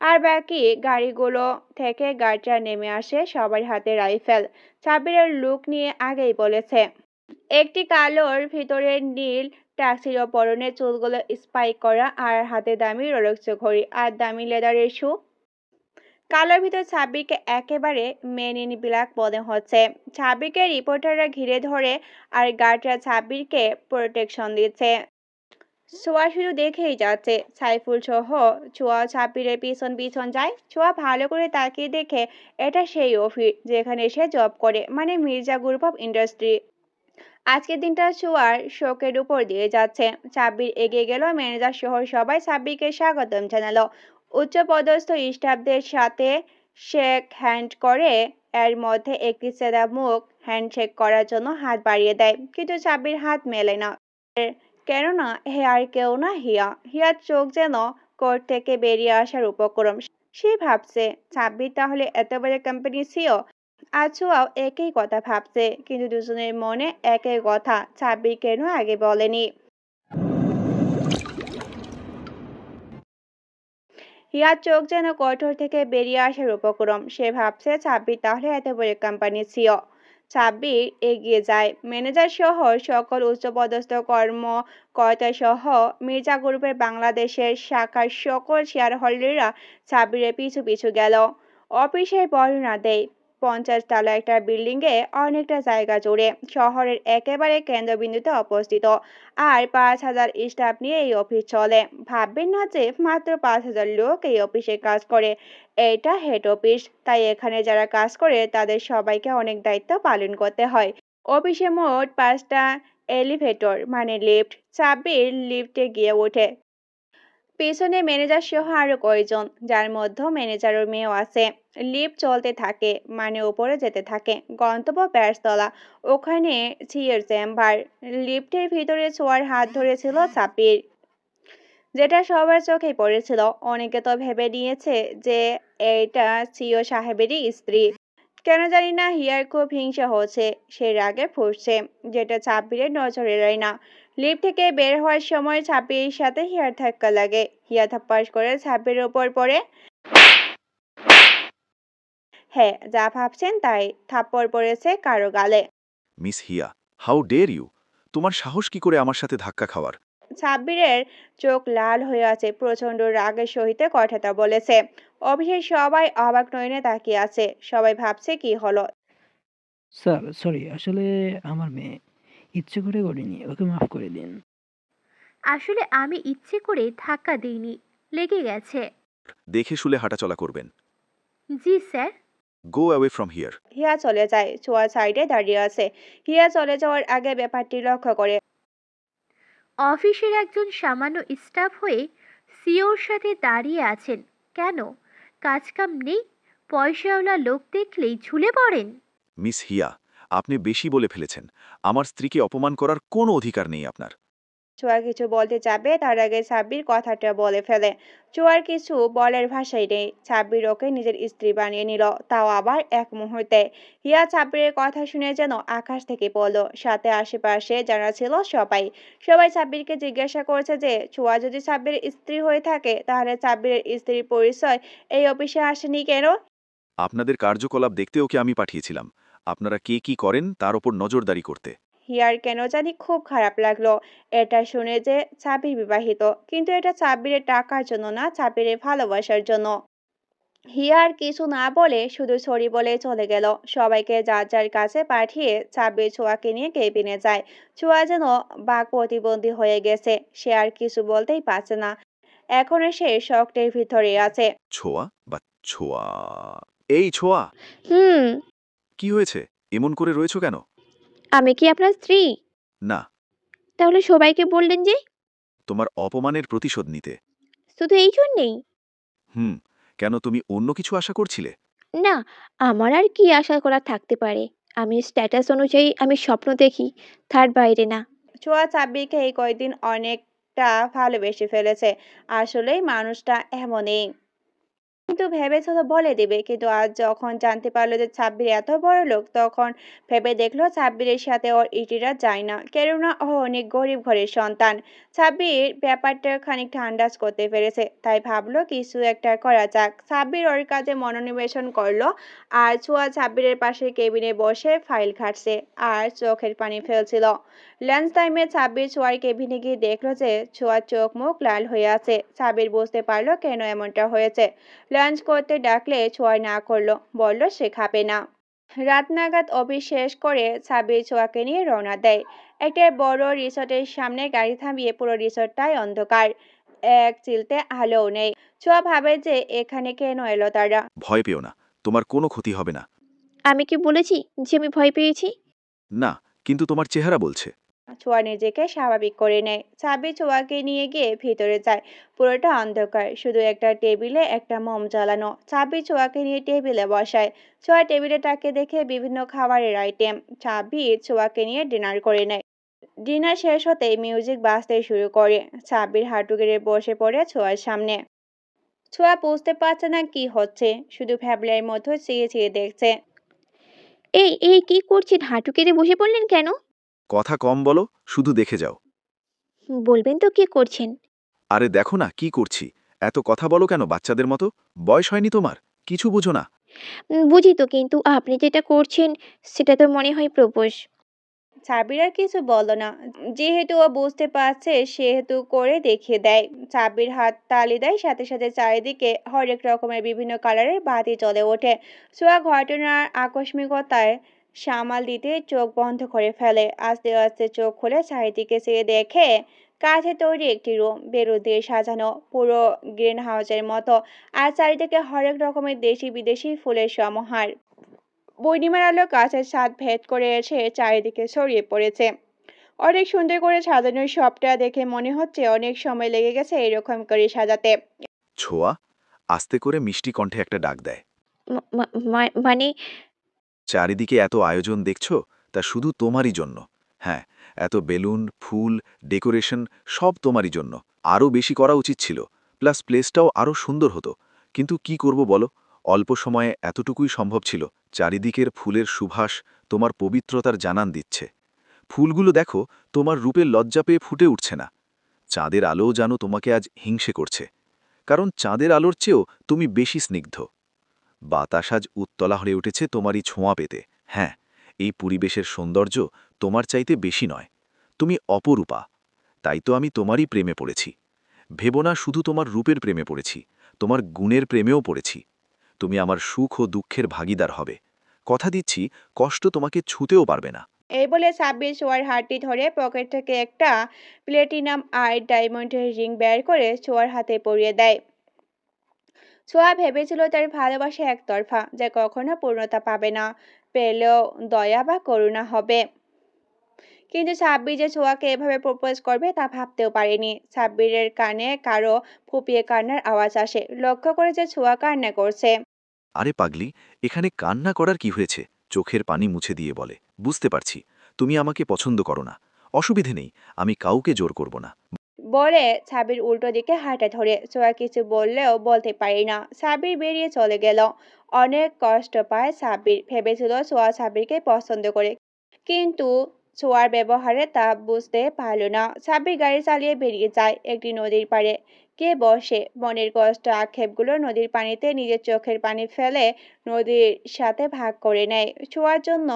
আর বাকি গাড়িগুলো থেকে গার্ডরা নেমে আসে, সবার হাতে রাইফেল। সাব্বিরের লুক নিয়ে আগেই বলেছে। একটি কালোর ভিতরে নীল ট্যাক্সির পরনে, চুলগুলো স্পাইক করা আর হাতে দামি রোলেক্স ঘড়ি আর দামি লেদারের শু। কালোর ভিতর সাব্বিরকে একেবারে মেন ইন ব্ল্যাক মনে হচ্ছে। সাব্বিরকে রিপোর্টাররা ঘিরে ধরে আর গার্ডরা সাব্বিরকে প্রোটেকশন দিচ্ছে। ছোঁয়া শুধু দেখেই যাচ্ছে। সাইফুল সহ ছোঁয়া সাব্বিরের পিছন পিছন যায়। ছোঁয়া ভালো করে তাকিয়ে দেখে এটা সেই অফিস যেখানে সে জব করে, মানে মির্জা গ্রুপ অফ ইন্ডাস্ট্রি। আজকের দিনটা ছোঁয়ার শোকের উপর দিয়ে যাচ্ছে। সাব্বির এগিয়ে গেল। ম্যানেজার সহ সবাই সাব্বিরকে স্বাগতম জানালো। উচ্চপদস্থ স্টাফদের সাথে শেক হ্যান্ড করে। এর মধ্যে একটি ছেলে মুখ হ্যান্ডশেক করার জন্য হাত বাড়িয়ে দেয়, কিন্তু সাব্বির হাত মেলে না। কেননা হে আর কেউ না, হিয়ার চোখ যেন কোর্ট থেকে বেরিয়ে আসার উপক্রম। সে ভাবছে সাব্বির তাহলে এত বড় কোম্পানির সিও। আর ছোঁয়াও একই কথা ভাবছে, কিন্তু দুজনের মনে একই কথা, সাব্বির কেন আগে বলেনি। হিয়ার চোখ যেন কঠোর থেকে বেরিয়ে আসার উপক্রম। সে ভাবছে সাব্বির তাহলে এত বড় কোম্পানির সিও। সাব্বির এগিয়ে যায়। ম্যানেজার সহ সকল উচ্চপদস্থ কর্মকর্তা সহ মির্জা গ্রুপের বাংলাদেশের শাখার সকল শেয়ার হোল্ডাররা সাব্বিরের পিছু পিছু গেল। অফিসের বর্ণনা দেয় 50 তলা একটা বিল্ডিং এ অনেকটা জায়গা জুড়ে, শহরের একেবারে কেন্দ্রবিন্দুতে অবস্থিত। আর 5000 স্টাফ নিয়ে এই অফিস চলে। ভাববেন না যে মাত্র 5000 লোক এই অফিসে কাজ করে। এটা হেড অফিস, তাই এখানে যারা কাজ করে তাদের সবাইকে অনেক দায়িত্ব পালন করতে হয়। অফিসে মোট 5টা এলিভেটর মানে লিফট। সাব্বির লিফটে গিয়ে ওঠে। পেছনে ম্যানেজার সহ আরো কয়েকজন, যার মধ্যে ম্যানেজারের মেয়েও আছে। লিফট চলতে থাকে, মানে উপরে যেতে থাকে। গন্তব্য 22 তলা। ওখানে সিএর চেম্বার। লিফটের ভিতরে ছোঁয়ার হাত ধরেছিল সাব্বির, যেটা সবার চোখেই পড়েছিল। অনেকে তো ভেবে নিয়েছে যে এটা সিও সাহেবেরই স্ত্রী। কেন জানি না হিয়ার খুব হিংসা হচ্ছে। সে রাগে ফুঁসছে, যেটা সাব্বিরের নজর এড়ায় না। লিফট থেকে বের হওয়ার সময় সাব্বিরের সাথে হিয়ার ধাক্কা লাগে। হিয়া থাপ্পাস করে সাব্বিরের উপর পড়ে। হ্যাঁ, যা ভাবছেন তাই, থাপ্পড় পড়েছে কারো গালে। Miss Hiya, how dare you? তোমার সাহস কি করে আমার সাথে ধাক্কা খাওয়ার? সাব্বিরের চোখ লাল হয়ে আছে, প্রচন্ড রাগের সহিত কথাটা বলেছে। অফিসের সবাই অবাক নয়নে তাকিয়ে আছে। সবাই ভাবছে কি হলো। স্যার সরি, আসলে আমার মেয়ে ইচ্ছে করে করিনি, ওকে মাফ করে দিন। আসলে আমি ইচ্ছে করে ধাক্কা দিইনি, লেগে গেছে। দেখে শুলে হাঁটাচলা করবেন। জি sir. Go away from here. Hiya চলে যায়। ছোঁয়া সাইডে দাঁড়িয়ে আছে। হিয়া চলে যাওয়ার আগে ব্যাপারটি লক্ষ্য করে। অফিসের একজন সামান্য স্টাফ হয়ে সিওর সাথে দাঁড়িয়ে আছেন কেন? কাজকাম নেই? পয়সাওয়ালা লোক দেখলেই ঝুলে পড়েন? মিস হিয়া, আপনি বেশি বলে ফেলেছেন। আমার স্ত্রীকে অপমান করার কোনো অধিকার নেই আপনার। ছোঁয়া কিছু বলতে যাবে, তার আগে সাব্বির কথাটা বলে ফেলে। ছোঁয়ার কিছু বলার ভাষাই নেই। সাব্বির ওকে নিজের স্ত্রী বানিয়ে নিল, তাও আবার এক মুহূর্তে। হিয়া সাব্বিরের কথা শুনে যেন আকাশ থেকে পড়ল। সাথে আশেপাশে যারা ছিল সবাই সবাই সাব্বিরকে জিজ্ঞাসা করছে যে ছোঁয়া যদি সাব্বিরের স্ত্রী হয়ে থাকে, তাহলে সাব্বিরের স্ত্রীর পরিচয় এই অফিসে আসেনি কেন? আপনাদের কার্যকলাপ দেখতে ওকে আমি পাঠিয়েছিলাম। আপনারা কে কি করেন তার ওপর নজরদারি করতে। হিয়ার কেন জানি খুব খারাপ লাগলো এটা শুনে যে সাব্বির বিবাহিত, কিন্তু এটা সাব্বিরের টাকার জন্য না, সাব্বিরের ভালোবাসার জন্য। হিয়ার কিছু না বলে শুধু সরি বলে চলে গেল। সবাইকে যার যার কাছে পাঠিয়ে সাব্বির ছোঁয়াকে নিয়ে কেবিনে যায়। ছোঁয়া যেন বাক প্রতিবন্ধী হয়ে গেছে। সে আর কিছু বলতেই পারছে না। এখনো সে শক্তের ভিতরে আছে। ছোঁয়া বা ছোঁয়া, এই ছোঁয়া, হুম। কি হয়েছে? এমন করে রয়েছো কেন? আমি কি আপনার স্ত্রী? না, তাহলে সবাইকে বললেন যে? তোমার অপমানের প্রতিশোধ নিতে। শুধু এই জন্যেই? হুম, কেন তুমি অন্য কিছু আশা করছিলে? না, আমার আর কি আশা করা থাকতে পারে? আমি স্ট্যাটাস অনুযায়ী আমি স্বপ্ন দেখি, তার বাইরে না। ছোঁয়া সাব্বিরকে এই কয়েকদিন অনেকটা ভালোবেসে ফেলেছে। আসলেই মানুষটা এমনই। কিন্তু ভেবেছিল বলে দিবে, কিন্তু আজ যখন জানতে পারলো যে সাব্বির এত বড় লোক, তখন ভেবে দেখলো সাব্বিরের সাথে ওর ইটিরা যায় না, কেননা ও অনেক গরিব ঘরের সন্তান। সাব্বির ব্যাপারটা খানিকটা আন্দাজ করতে পেরেছে, তাই ভাবলো কিছু একটা করা যাক। সাব্বির ওর কাজে মনোনিবেশন করলো। আর ছোঁয়া সাব্বিরের পাশে কেবিনে বসে ফাইল ঘাটছে আর চোখের পানি ফেলছিল। লাঞ্চ টাইমে সাব্বির ছোঁয়ার কেবিনে গিয়ে দেখলো যে ছোঁয়ার চোখ মুখ লাল হয়ে আছে। সাব্বির বুঝতে পারলো কেন এমনটা হয়েছে। লাঞ্চ করতে ডাকলে ছোঁয়া না করলো, বলল সে খাবে না। রাত নাগাদ অফিস শেষ করে সাব্বির ছোঁয়াকে নিয়ে রওনা দেয়। একটা বড় রিসোর্টের সামনে গাড়ি থামিয়ে পুরো রিসোর্টটাই অন্ধকার, এক চিলতে আলোও নেই। ছোঁয়া ভাবে যে এখানে কেন এলো তারা। ভয় পেও না, তোমার কোনো ক্ষতি হবে না। আমি কি বলেছি যে আমি ভয় পেয়েছি? না, কিন্তু তোমার চেহারা বলছে। ছোঁয়া নিজেকে স্বাভাবিক করে নেয়। চাবি ছোঁয়াকে নিয়ে গিয়ে ভিতরে যায়। পুরোটা অন্ধকার, শুধু একটা টেবিলে একটা মোম জ্বালানো। চাবি ছোঁয়াকে নিয়ে টেবিলে বসায়। ছোঁয়া টেবিলে তাকে দেখে বিভিন্ন খাবারের আইটেম। চাবি ছোঁয়াকে নিয়ে ডিনার করে নেয়। ডিনার শেষ হতেই মিউজিক বাজতে শুরু করে। চাবির হাঁটু গেড়ে বসে পড়ে ছোঁয়ার সামনে। ছোঁয়া বুঝতে পারছে না কি হচ্ছে, শুধু ভ্যাবলার মতো চেয়ে চেয়ে দেখছে। এই কি করছেন? হাঁটু কেড়ে বসে পড়লেন কেন? কথা কম বলো, শুধু দেখে যাও। বলবেন তো কি করছেন? আরে দেখো না কি করছি। এত কথা বলো কেন বাচ্চাদের মতো? বয়স হয়নি তোমার? কিছু বুঝো না? বুঝি তো, কিন্তু আপনি যেটা করছেন সেটা তো মনে হয় প্রপোজ। সাবির আর কিছু বলল না। যেহেতু ও বুঝতে পারছে সেহেতু করে দেখিয়ে দেয়। সাবির হাত তালি দেয়, সাথে সাথে চারিদিকে হরেক রকমের বিভিন্ন কালারের বাতি জ্বলে ওঠে। সোয়া ঘটনার আকস্মিকতায় সামাল দিতে চোখ বন্ধ করে ফেলে। আস্তে আস্তে চোখ খুলে চারিদিকে চেয়ে দেখে কাঠে তৈরি একটি রুম, বেলুন দিয়ে সাজানো, পুরো গ্রিন হাউসের মতো। আর চারিদিকে হরেক রকমের দেশি বিদেশি ফুলের সমাহার। পূর্ণিমার আলো গাছের ছাদ ভেদ করে এসে চারিদিকে ছড়িয়ে পড়েছে। অনেক সুন্দর করে সাজানো, সবটা দেখে মনে হচ্ছে অনেক সময় লেগে গেছে এরকম করে সাজাতে। ছোঁয়া আস্তে করে মিষ্টি কণ্ঠে একটা ডাক দেয়। মানে চারিদিকে এত আয়োজন দেখছো, তা শুধু তোমারই জন্য। হ্যাঁ, এত বেলুন, ফুল, ডেকোরেশন সব তোমারই জন্য। আরও বেশি করা উচিত ছিল, প্লাস প্লেসটাও আরও সুন্দর হতো। কিন্তু কি করব বলো, অল্প সময়ে এতটুকুই সম্ভব ছিল। চারিদিকের ফুলের সুবাস তোমার পবিত্রতার জানান দিচ্ছে। ফুলগুলো দেখো, তোমার রূপের লজ্জা পেয়ে ফুটে উঠছে না। চাঁদের আলোও যেন তোমাকে আজ হিংসে করছে, কারণ চাঁদের আলোর চেয়েও তুমি বেশি স্নিগ্ধ। বাতাস আজ উত্তলা হয়ে উঠেছে তোমারই ছোঁয়া পেতে। হ্যাঁ, এই পরিবেশের সৌন্দর্য তোমার চাইতে বেশি নয়। তুমি অপরূপা। তাই তো আমি তোমারই প্রেমে পড়েছি। ভেবো না শুধু তোমার রূপের প্রেমে পড়েছি, তোমার গুণের প্রেমেও পড়েছি। তুমি আমার সুখ ও দুঃখের ভাগিদার হবে। কথা দিচ্ছি, কষ্ট তোমাকে ছুঁতেও পারবে না। এই বলে সাব্বির সোয়ার হাতটি ধরে পকেট থেকে একটা প্লেটিনাম আর ডায়মন্ডের রিং বের করে সোয়ার হাতে পরিয়ে দেয়। সোয়া ভেবেছিল তার ভালোবাসা একতরফা, যা কখনো পূর্ণতা পাবে না। পেলেও দয়া বা করুণা হবে। কিন্তু সাব্বির যে সোয়াকে এভাবে প্রপোজ করবে তা ভাবতেও পারেনি। সাব্বিরের কানে কারো ফুপিয়ে কান্নার আওয়াজ আসে। লক্ষ্য করে যে সোয়া কান্না করছে। আরে পাগলি, এখানে কান্না করার কি হয়েছে? চোখের পানি মুছে দিয়ে বলে, বুঝতে পারছি তুমি আমাকে পছন্দ করো না। অসুবিধে নেই, আমি কাউকে জোর করব না। বলে সাবির উল্টো দিকে হাঁটা ধরে। সোয়া কিছু বললেও বলতে পারি না। সাবির বেরিয়ে চলে গেল। অনেক কষ্ট পায় সাবির। ভেবেছিল সোয়া সাবিরকে পছন্দ করে, কিন্তু সোয়ার ব্যবহারে তা বুঝতে পারল না। সাবির গাড়ি চালিয়ে বেরিয়ে যায় একটি নদীর পাড়ে। কে বসে মনের কষ্ট আক্ষেপগুলো নদীর পানিতে নিজের চোখের পানি ফেলে নদীর সাথে ভাগ করে নেয়। ছোঁয়ার জন্য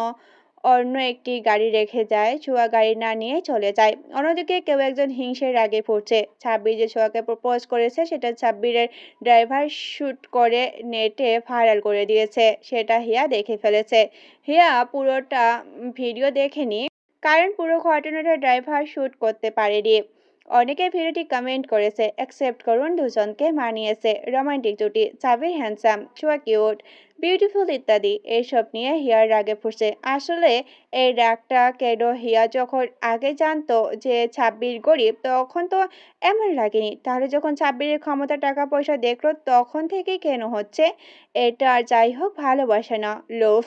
অন্য একটি গাড়ি রেখে যায়। ছোঁয়া গাড়ি না নিয়ে চলে যায়। অন্যদিকে কেউ একজন হিংসের রাগে পড়ছে। ছাব্বির যে ছোঁয়াকে প্রপোজ করেছে সেটা ছাব্বিরের ড্রাইভার শুট করে নেটে ভাইরাল করে দিয়েছে। সেটা হিয়া দেখে ফেলেছে। হিয়া পুরোটা ভিডিও দেখেনি, কারণ পুরো ঘটনাটা ড্রাইভার শুট করতে পারেনি। অনেকে ভিডিওটি কমেন্ট করেছে, অ্যাকসেপ্ট করুন দুজনকে মানিয়েছে, রোমান্টিক জুটি, সাবির হ্যান্ডসাম, ছোঁয়া কিউট, বিউটিফুল ইত্যাদি। এইসব নিয়ে হিয়ার রাগে ফুটছে। আসলে এই রাগটা কেন হিয়া যখন আগে জানতো যে ছাব্বির গরিব তখন তো এমন লাগেনি, তাহলে যখন ছাব্বিরের ক্ষমতা টাকা পয়সা দেখলো তখন থেকেই কেন হচ্ছে? এটা আর যাই হোক ভালোবাসা না, লোভ।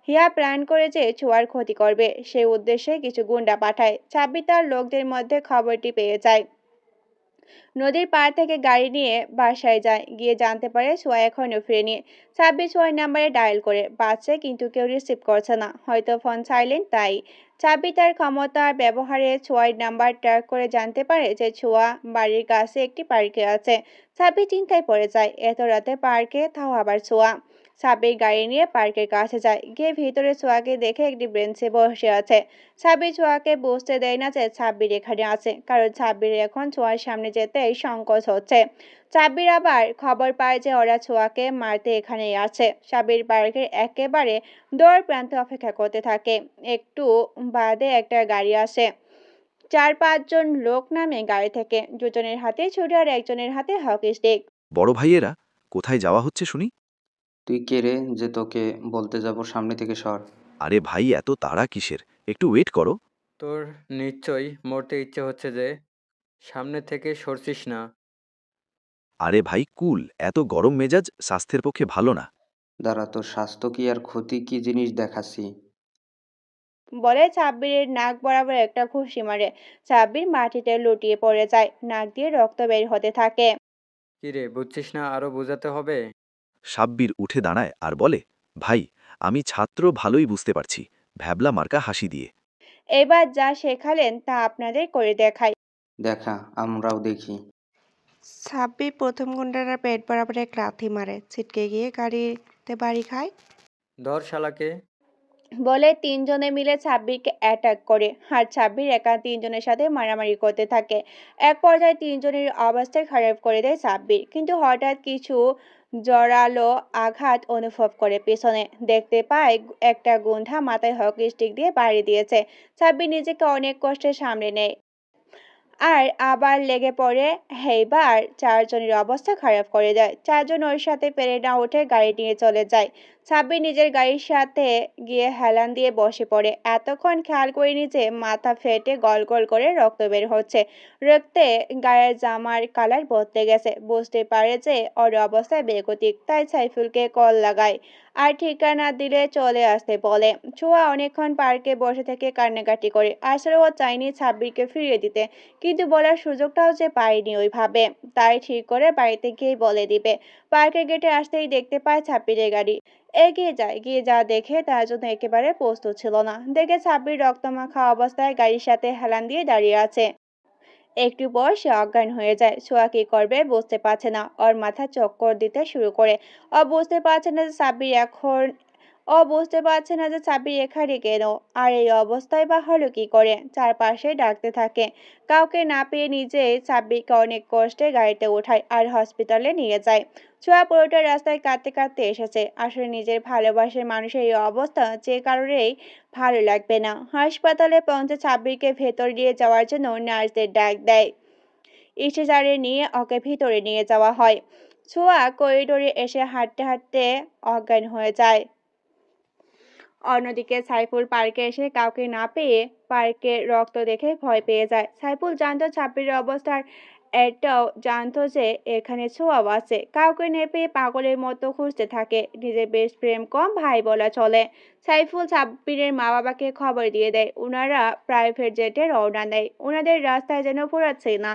হিয়া প্ল্যান করে যে ছোঁয়ার ক্ষতি করবে, সেই উদ্দেশ্যে কিছু গুন্ডা পাঠায়। ছাব্বির তার লোকদের মধ্যে খবরটি পেয়ে যায়। নদীর পাড় থেকে গাড়ি নিয়ে বাসায় যায়। গিয়ে জানতে পারে সোয়া এখনো ফিরেনি। ছাব্বির সোয়ার নাম্বারে ডায়াল করে বাজছে, কিন্তু কেউ রিসিভ করছে না, হয়তো ফোন সাইলেন্ট তাই। ছাব্বির তার ক্ষমতার ব্যবহারে ছোয়ার নাম্বার ট্র্যাক করে জানতে পারে যে ছোয়া বাড়ির কাছে একটি পার্কে আছে। ছাব্বির চিন্তায় পড়ে যায়, এত রাতে পার্কে, তাও আবার ছোয়া। ছাব্বির গাড়ি নিয়ে পার্কের কাছে যায়। গিয়ে ভিতরে ছোয়াকে দেখে একটি বেঞ্চে বসে আছে। ছাব্বির ছোঁয়াকে বুঝতে দেয় না যে ছাব্বির এখানে আছে, কারণ ছাব্বির এখন ছোঁয়ার সামনে যেতে সংকোচ হচ্ছে। ছাব্বির আবার খবর পায় যে ওরা ছোঁয়াকে মারতে এখানেই আছে। ছাব্বির পার্কের একেবারে দৌড় প্রান্তে অপেক্ষা করতে থাকে। একটু বাদে একটা গাড়ি আসে। 4-5 জন লোক নামে গাড়ি থেকে। দুজনের হাতে ছুরি আর একজনের হাতে হকি স্টিক। বড় ভাইয়েরা, কোথায় যাওয়া হচ্ছে শুনি? তুই কে রে যে তোকে বলতে যাব সামনে থেকে সর? আরে ভাই, এত তাড়া কিসের? একটু ওয়েট করো। তোর নিশ্চয়ই মরতে ইচ্ছে হচ্ছে যে সামনে থেকে সরছিস না। আরে ভাই কুল, এত গরম মেজাজ স্বাস্থ্যের পক্ষে ভালো না। দাঁড়া, তোর স্বাস্থ্য কি আর ক্ষতি কি জিনিস দেখাচ্ছি। বলে সাব্বিরের নাক বরাবর একটা ঘুষি মারে। সাব্বির মাটিতে লুটিয়ে পড়ে যায়, নাক দিয়ে রক্ত বের হতে থাকে। কিরে, বুঝছিস না আরো বোঝাতে হবে? সাব্বির উঠে দাঁড়ায় আর বলে, ভাই আমি ছাত্র, ভালোই বুঝতে পারছি। ভ্যাবলা মার্কা হাসি দিয়ে। এবার যা শেখালেন তা আপনাদের করে দেখাই। দেখা, আমরাও দেখি। সাব্বির প্রথম গুন্ডারা পেট বরাবর এক লাথি মারে, ছিটকে গিয়ে গাড়িতে বাড়ি খায়। ধর শালাকে। বলে তিনজনে মিলে সাব্বিরকে অ্যাটাক করে, আর সাব্বির একা তিনজনের সাথে মারামারি করতে থাকে। এক পর্যায়ে তিনজনের অবস্থা খারাপ করে দেয় সাব্বির, কিন্তু হঠাৎ কিছু জোরালো আঘাত অনুভব করে পিছনে। দেখতে পায় একটা গুন্ডা মাথায় হকি স্টিক দিয়ে বাড়ি দিয়েছে। সাব্বির নিজেকে অনেক কষ্টে সামলে নেয় আর আবার লেগে পড়ে। এইবার চারজনের অবস্থা খারাপ করে দেয়। চারজন ওর সাথে পেরে না উঠে গাড়ি নিয়ে চলে যায়। সাব্বির নিজের গাড়ির সাথে গিয়ে হেলান দিয়ে বসে পড়ে। এতক্ষণ খেয়াল করিনি যে মাথা ফেটে গল গল করে রক্ত বের হচ্ছে। রক্তে গায়ের জামার কালার বদলে গেছে। বুঝতে পারে যে ওর অবস্থা বেগতিক, তাই সাইফুলকে কল লাগায় আর ঠিকানা দিলে চলে আসতে বলে। ছোঁয়া অনেকক্ষণ পার্কে বসে থেকে কান্নাকাটি করে। আসলে ও চায়নি সাব্বিরকে ফিরিয়ে দিতে, কিন্তু বলার সুযোগটাও যে পায়নি ওইভাবে। তাই ঠিক করে বাড়িতে গিয়ে বলে দিবে। পার্কের গেটে আসতেই দেখতে পায় সাব্বিরের গাড়ি। এগিয়ে যায়, গিয়ে যা দেখে তার জন্য একেবারে প্রস্তুত ছিল না। দেখে সাব্বির রক্তমাখা অবস্থায় গাড়ির সাথে হেলান দিয়ে দাঁড়িয়ে আছে। একটু পর সে অজ্ঞান হয়ে যায়। ছোঁয়া কি করবে বুঝতে পারছে না। ওর মাথা চক্কর দিতে শুরু করে। ও বুঝতে পারছে না যে সাব্বির এখানে কেন, আর এই অবস্থায় বা হলো কি করে। চারপাশে ডাকতে থাকে, কাউকে না পেয়ে নিজেই সাব্বিরকে অনেক কষ্টে গাড়িতে ওঠায় আর হসপিটালে নিয়ে যায়। ছোঁয়া পুরোটা রাস্তায় কাঁদতে কাঁদতে এসেছে। আসলে নিজের ভালোবাসার মানুষের এই অবস্থা যে কারোরই ভালো লাগবে না। হাসপাতালে পৌঁছে সাব্বিরকে ভেতর নিয়ে যাওয়ার জন্য নার্সদের ডাক দেয়। স্ট্রেচারে নিয়ে ওকে ভিতরে নিয়ে যাওয়া হয়। ছোঁয়া করিডোরে এসে হাঁটতে হাঁটতে অজ্ঞান হয়ে যায়। অন্যদিকে সাইফুল পার্কে এসে কাউকে না পেয়ে পার্কে রক্ত দেখে ভয় পেয়ে যায়। সাইফুল জানতো সাব্বিরের অবস্থার, এটাও জানতো যে এখানে ছোঁয়াও আছে। কাউকে না পেয়ে পাগলের মতো খুঁজতে থাকে। নিজের বেস্ট ফ্রেন্ড কম ভাই বলা চলে। সাইফুল সাব্বিরের মা বাবাকে খবর দিয়ে দেয়। ওনারা প্রাইভেট জেটে রওনা দেয়। ওনাদের রাস্তায় যেন পোড়াচ্ছে না।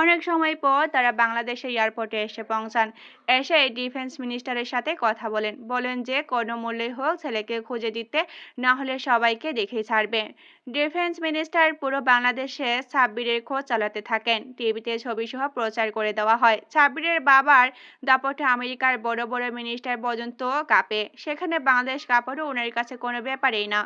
অনেক সময় পর তারা বাংলাদেশের এয়ারপোর্টে এসে পৌঁছান। এসে ডিফেন্স মিনিস্টারের সাথে কথা বলেন যে কোনো মূল্যে হোক ছেলেকে খুঁজে দিতে, না হলে সবাইকে দেখেই ছাড়বে। ডিফেন্স মিনিস্টার পুরো বাংলাদেশে সাব্বিরের খোঁজ চালাতে থাকেন। টিভিতে ছবি সহ প্রচার করে দেওয়া হয়। সাব্বিরের বাবার দাপটে আমেরিকার বড় বড় মিনিস্টার পর্যন্ত কাঁপে। সেখানে বাংলাদেশ কাপড়ও ওনার কাছে কোনো ব্যাপারেই না।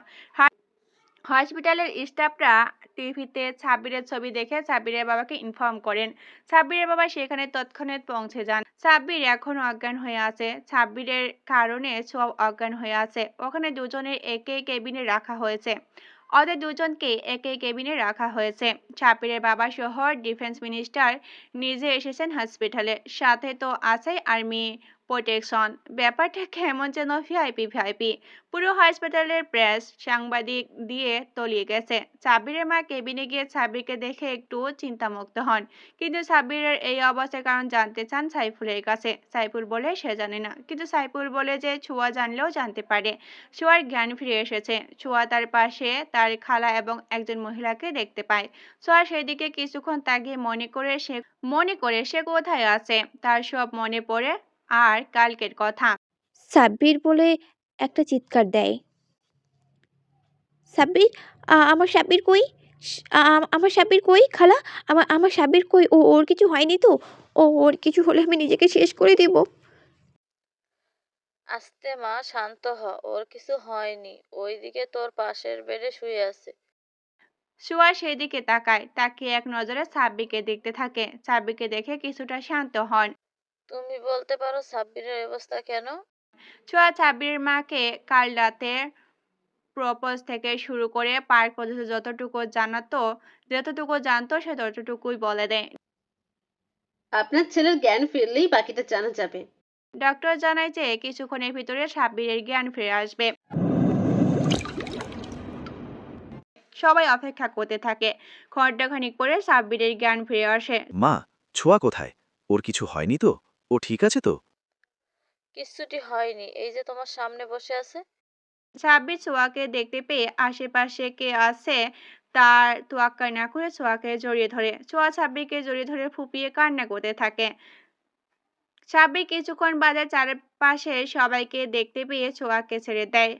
হসপিটালের স্টাফরা টিভিতে সাব্বিরের ছবি দেখে সাব্বিরের বাবাকে ইনফর্ম করেন। সাব্বিরের বাবা সেখানে তৎক্ষণাৎ পৌঁছে যান। সাব্বির এখনো অজ্ঞান হয়ে আছে। সাব্বিরের কারণে সব অজ্ঞান হয়ে আছে। ওখানে দুজনের একই কেবিনে রাখা হয়েছে। ওদের দুজনকে একই কেবিনে রাখা হয়েছে। সাব্বিরের বাবা সহ ডিফেন্স মিনিস্টার নিজে এসেছেন হসপিটালে। সাথে তো আছে আর্মি প্রোটেকশন। ব্যাপারটা কেমন যেন ভিআইপি। পুরো হসপিটালের প্রেস সাংবাদিক দিয়ে তলিয়ে গেছে। সাব্বিরের মা কেবিনে গিয়ে সাব্বিরকে দেখে একটু চিন্তামুক্ত হন, কিন্তু সাব্বিরের এই অবস্থার কারণ জানতে চান সাইফুলের কাছে। সাইফুল বলে সে জানে না, কিন্তু সাইফুল বলে যে ছোঁয়া জানলেও জানতে পারে। ছোঁয়ার জ্ঞান ফিরে এসেছে। ছোঁয়া তার পাশে তার খালা এবং একজন মহিলাকে দেখতে পায়। ছোঁয়া সেদিকে কিছুক্ষণ তাকিয়ে মনে করে সে কোথায় আছে। তার সব মনে পড়ে আর কালকের কথা। সাব্বির বলে একটা চিৎকার দেয়। সাব্বির, আমার সাব্বির কই? আমার সাব্বির কই খালা? আমার সাব্বির কই? ওর কিছু হয়নি তো? ওর কিছু হলে আমি নিজেকে শেষ করে দিব। আস্তে মা, শান্ত হ। ওর কিছু হয়নি। ওইদিকে তোর পাশের বেডে শুয়ে আছে। ছোঁয়া সেদিকে তাকায়। তাকিয়ে এক নজরে সাব্বিরকে দেখতে থাকে। সাব্বিরকে দেখে কিছুটা শান্ত হন। তুমি বলতে পারো সাব্বিরের অবস্থা কেন? ছোঁয়া সাব্বিরের মাকে কাল রাতে প্রপোজ থেকে শুরু করে পার্ক পর্যন্ত যতটুকু জানতো সে ততটুকুই বলে দেয়। আপনার ছেলের জ্ঞান ফিরলেই বাকিটা জানা যাবে। ডক্টর জানায় যে কিছুক্ষণের ভিতরে সাব্বিরের জ্ঞান ফিরে আসবে। সবাই অপেক্ষা করতে থাকে। ঘণ্টাখানিক পরে সাব্বিরের জ্ঞান ফিরে আসে। মা, ছোঁয়া কোথায়? ওর কিছু হয়নি তো? ও ঠিক আছে তো? কিচ্ছুটি হয়নি, এই যে তোমার সামনে বসে আছে। সাব্বির ছোঁয়াকে দেখতে পেয়ে আশেপাশে কে আছে তার তোয়াক্কা না করে ছোঁয়াকে জড়িয়ে ধরে। ছোঁয়া সাব্বিরকে জড়িয়ে ধরে ফুপিয়ে কান্না করতে থাকে। সাব্বির কিছুক্ষণ বাদে চারপাশে সবাইকে দেখতে পেয়ে ছোঁয়াকে ছেড়ে দেয়।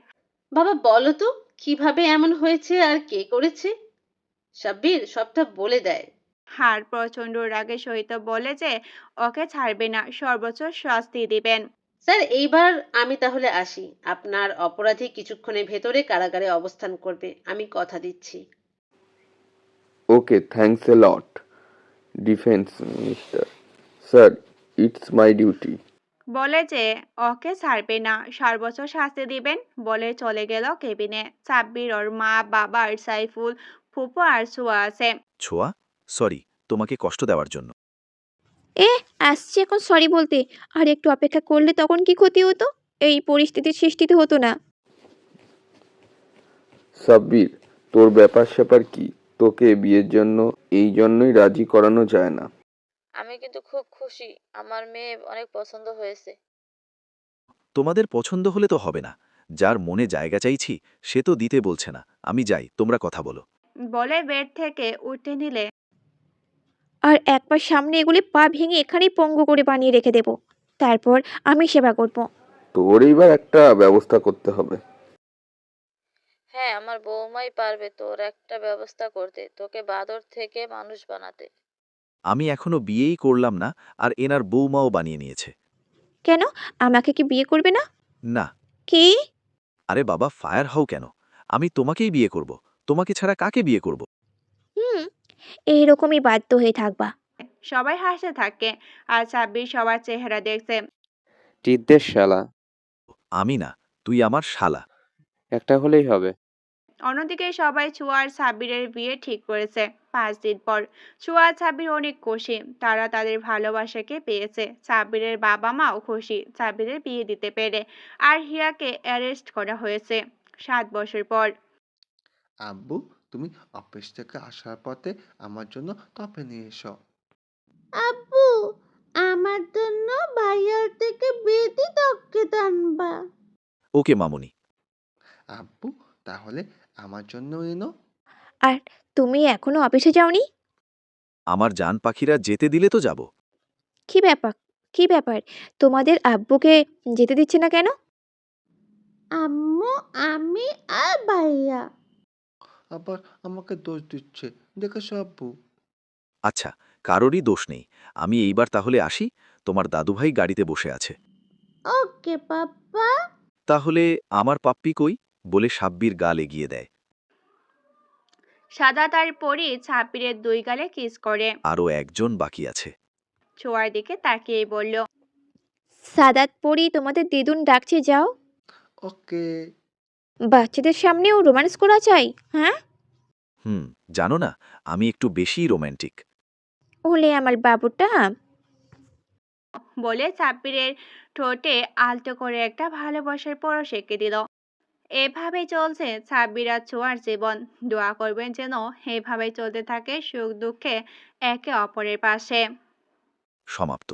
বাবা বলো তো কিভাবে এমন হয়েছে আর কে করেছে? সাব্বির সবটা বলে দেয়। হার প্রচন্ড রাগের সহিত বলে যে ওকে ছাড়বে না, সর্বোচ্চ শাস্তি দিবেন। স্যার এইবার আমি তাহলে আসি। আপনার অপরাধী কিছুক্ষণের ভেতরে কারাগারে অবস্থান করবে, আমি কথা দিচ্ছি। Okay, thanks a lot, defence minister. Sir, it's my duty. বলে যে ওকে ছাড়বে না, সর্বোচ্চ শাস্তি দিবেন বলে চলে গেল কেবিনে। সাব্বির ওর মা, বাবা আর সাইফুল, ফুপু আর ছোঁয়া আছে। ছোঁয়া, সরি তোমাকে কষ্ট দেওয়ার জন্য। আসছে এখন সরি বলতে। আর একটু অপেক্ষা করলে তখন কি ক্ষতি হতো? এই পরিস্থিতির সৃষ্টিতে হতো না। সাব্বির, তোর ব্যাপার স্যাপার কি? তোকে বিয়ের জন্য এই জন্যই রাজি করানো যায় না। আমি কিন্তু খুব খুশি, আমার মেয়ে অনেক পছন্দ হয়েছে। তোমাদের পছন্দ হলে তো হবে না। যার মনে জায়গা চাইছি সে তো দিতে বলছে না। আমি যাই, তোমরা কথা বলো। বলে বেড থেকে উঠতে নিলে আর একবার সামনে এগুলি পা ভেঙে এখানেই পঙ্গু করে বানিয়ে রেখে দেব। তারপর আমি সেবা করব। তোর এইবার একটা ব্যবস্থা করতে হবে। হ্যাঁ, আমার বৌমাই পারবে তোর একটা ব্যবস্থা করতে, তোকে বাদর থেকে মানুষ বানাতে। আমি এখনো বিয়েই করলাম না, আর এনার বৌমাও বানিয়ে নিয়েছে। কেন? আমাকে কি বিয়ে করবে না? না। কি? আরে বাবা, ফায়ার হও কেন? আমি তোমাকেই বিয়ে করব। তোমাকে ছাড়া কাকে বিয়ে করব? হুম, এইরকমই বাধ্য হয়ে থাকবা। সবাই হাসতে থাকে। আর সাব্বির সবার চেহারা দেখছে। টিদ্দের শালা। আমি না, তুই আমার শালা। একটা হলেই হবে। অন্যদিকে সবাই ছোঁয়া আর সাব্বিরের বিয়ে ঠিক করেছে। 5 দিন পর ছোঁয়া আর সাব্বির অনেক খুশি, তারা তাদের ভালোবাসাকে পেয়েছে। সাব্বিরের বাবা মাও খুশি সাব্বিরের বিয়ে দিতে পেরে। আর হিয়াকে অ্যারেস্ট করা হয়েছে 7 বছর পর। আব্বু, তুমি অফিস থেকে আসার পথে আমার জন্য কফি নিয়ে এসো। আব্বু, আমার জন্য ভাইয়ার থেকে বেশি চকলেট আনবা। ওকে মামুনি। আব্বু, তাহলে আমার জন্য এনো। আর তুমি এখনো অফিসে যাওনি? আমার জান পাখিরা যেতে দিলে তো যাব। কি ব্যাপার? কি ব্যাপার? তোমাদের আব্বুকে যেতে দিচ্ছে না কেন? আম্মু, আমি আর ভাইয়া। আবার আমাকে দোষ দিচ্ছে, দেখেছো আব্বু? আচ্ছা, কারোরই দোষ নেই। আমি এইবার তাহলে আসি। তোমার দাদুভাই গাড়িতে বসে আছে। ওকে পাপ্পা। তাহলে আমার পাপ্পি কই? বলে সাব্বির গাল এগিয়ে দেয়। সাদা তার পরি সাব্বিরের 2 গালে কিস করে। আরও একজন বাকি আছে। ছোঁয়ার দিকে তাকিয়ে বলল, সাদাত পরি তোমাদের দিদুন ডাকছে, যাও। ওকে। বাচ্চাদের সামনেও রোম্যান্স করা চাই, হ্যাঁ? জানো না, আমি একটু বেশিই রোম্যান্টিক। ওলে আমার বাবুটা। বলে সাব্বিরের ঠোঁটে আলতো করে একটা ভালোবাসার পরশ এঁকে দিল। এভাবেই চলছে সাব্বির আর ছোঁয়ার জীবন। দোয়া করবেন যেন এভাবেই চলতে থাকে সুখ দুঃখে একে অপরের পাশে। সমাপ্ত।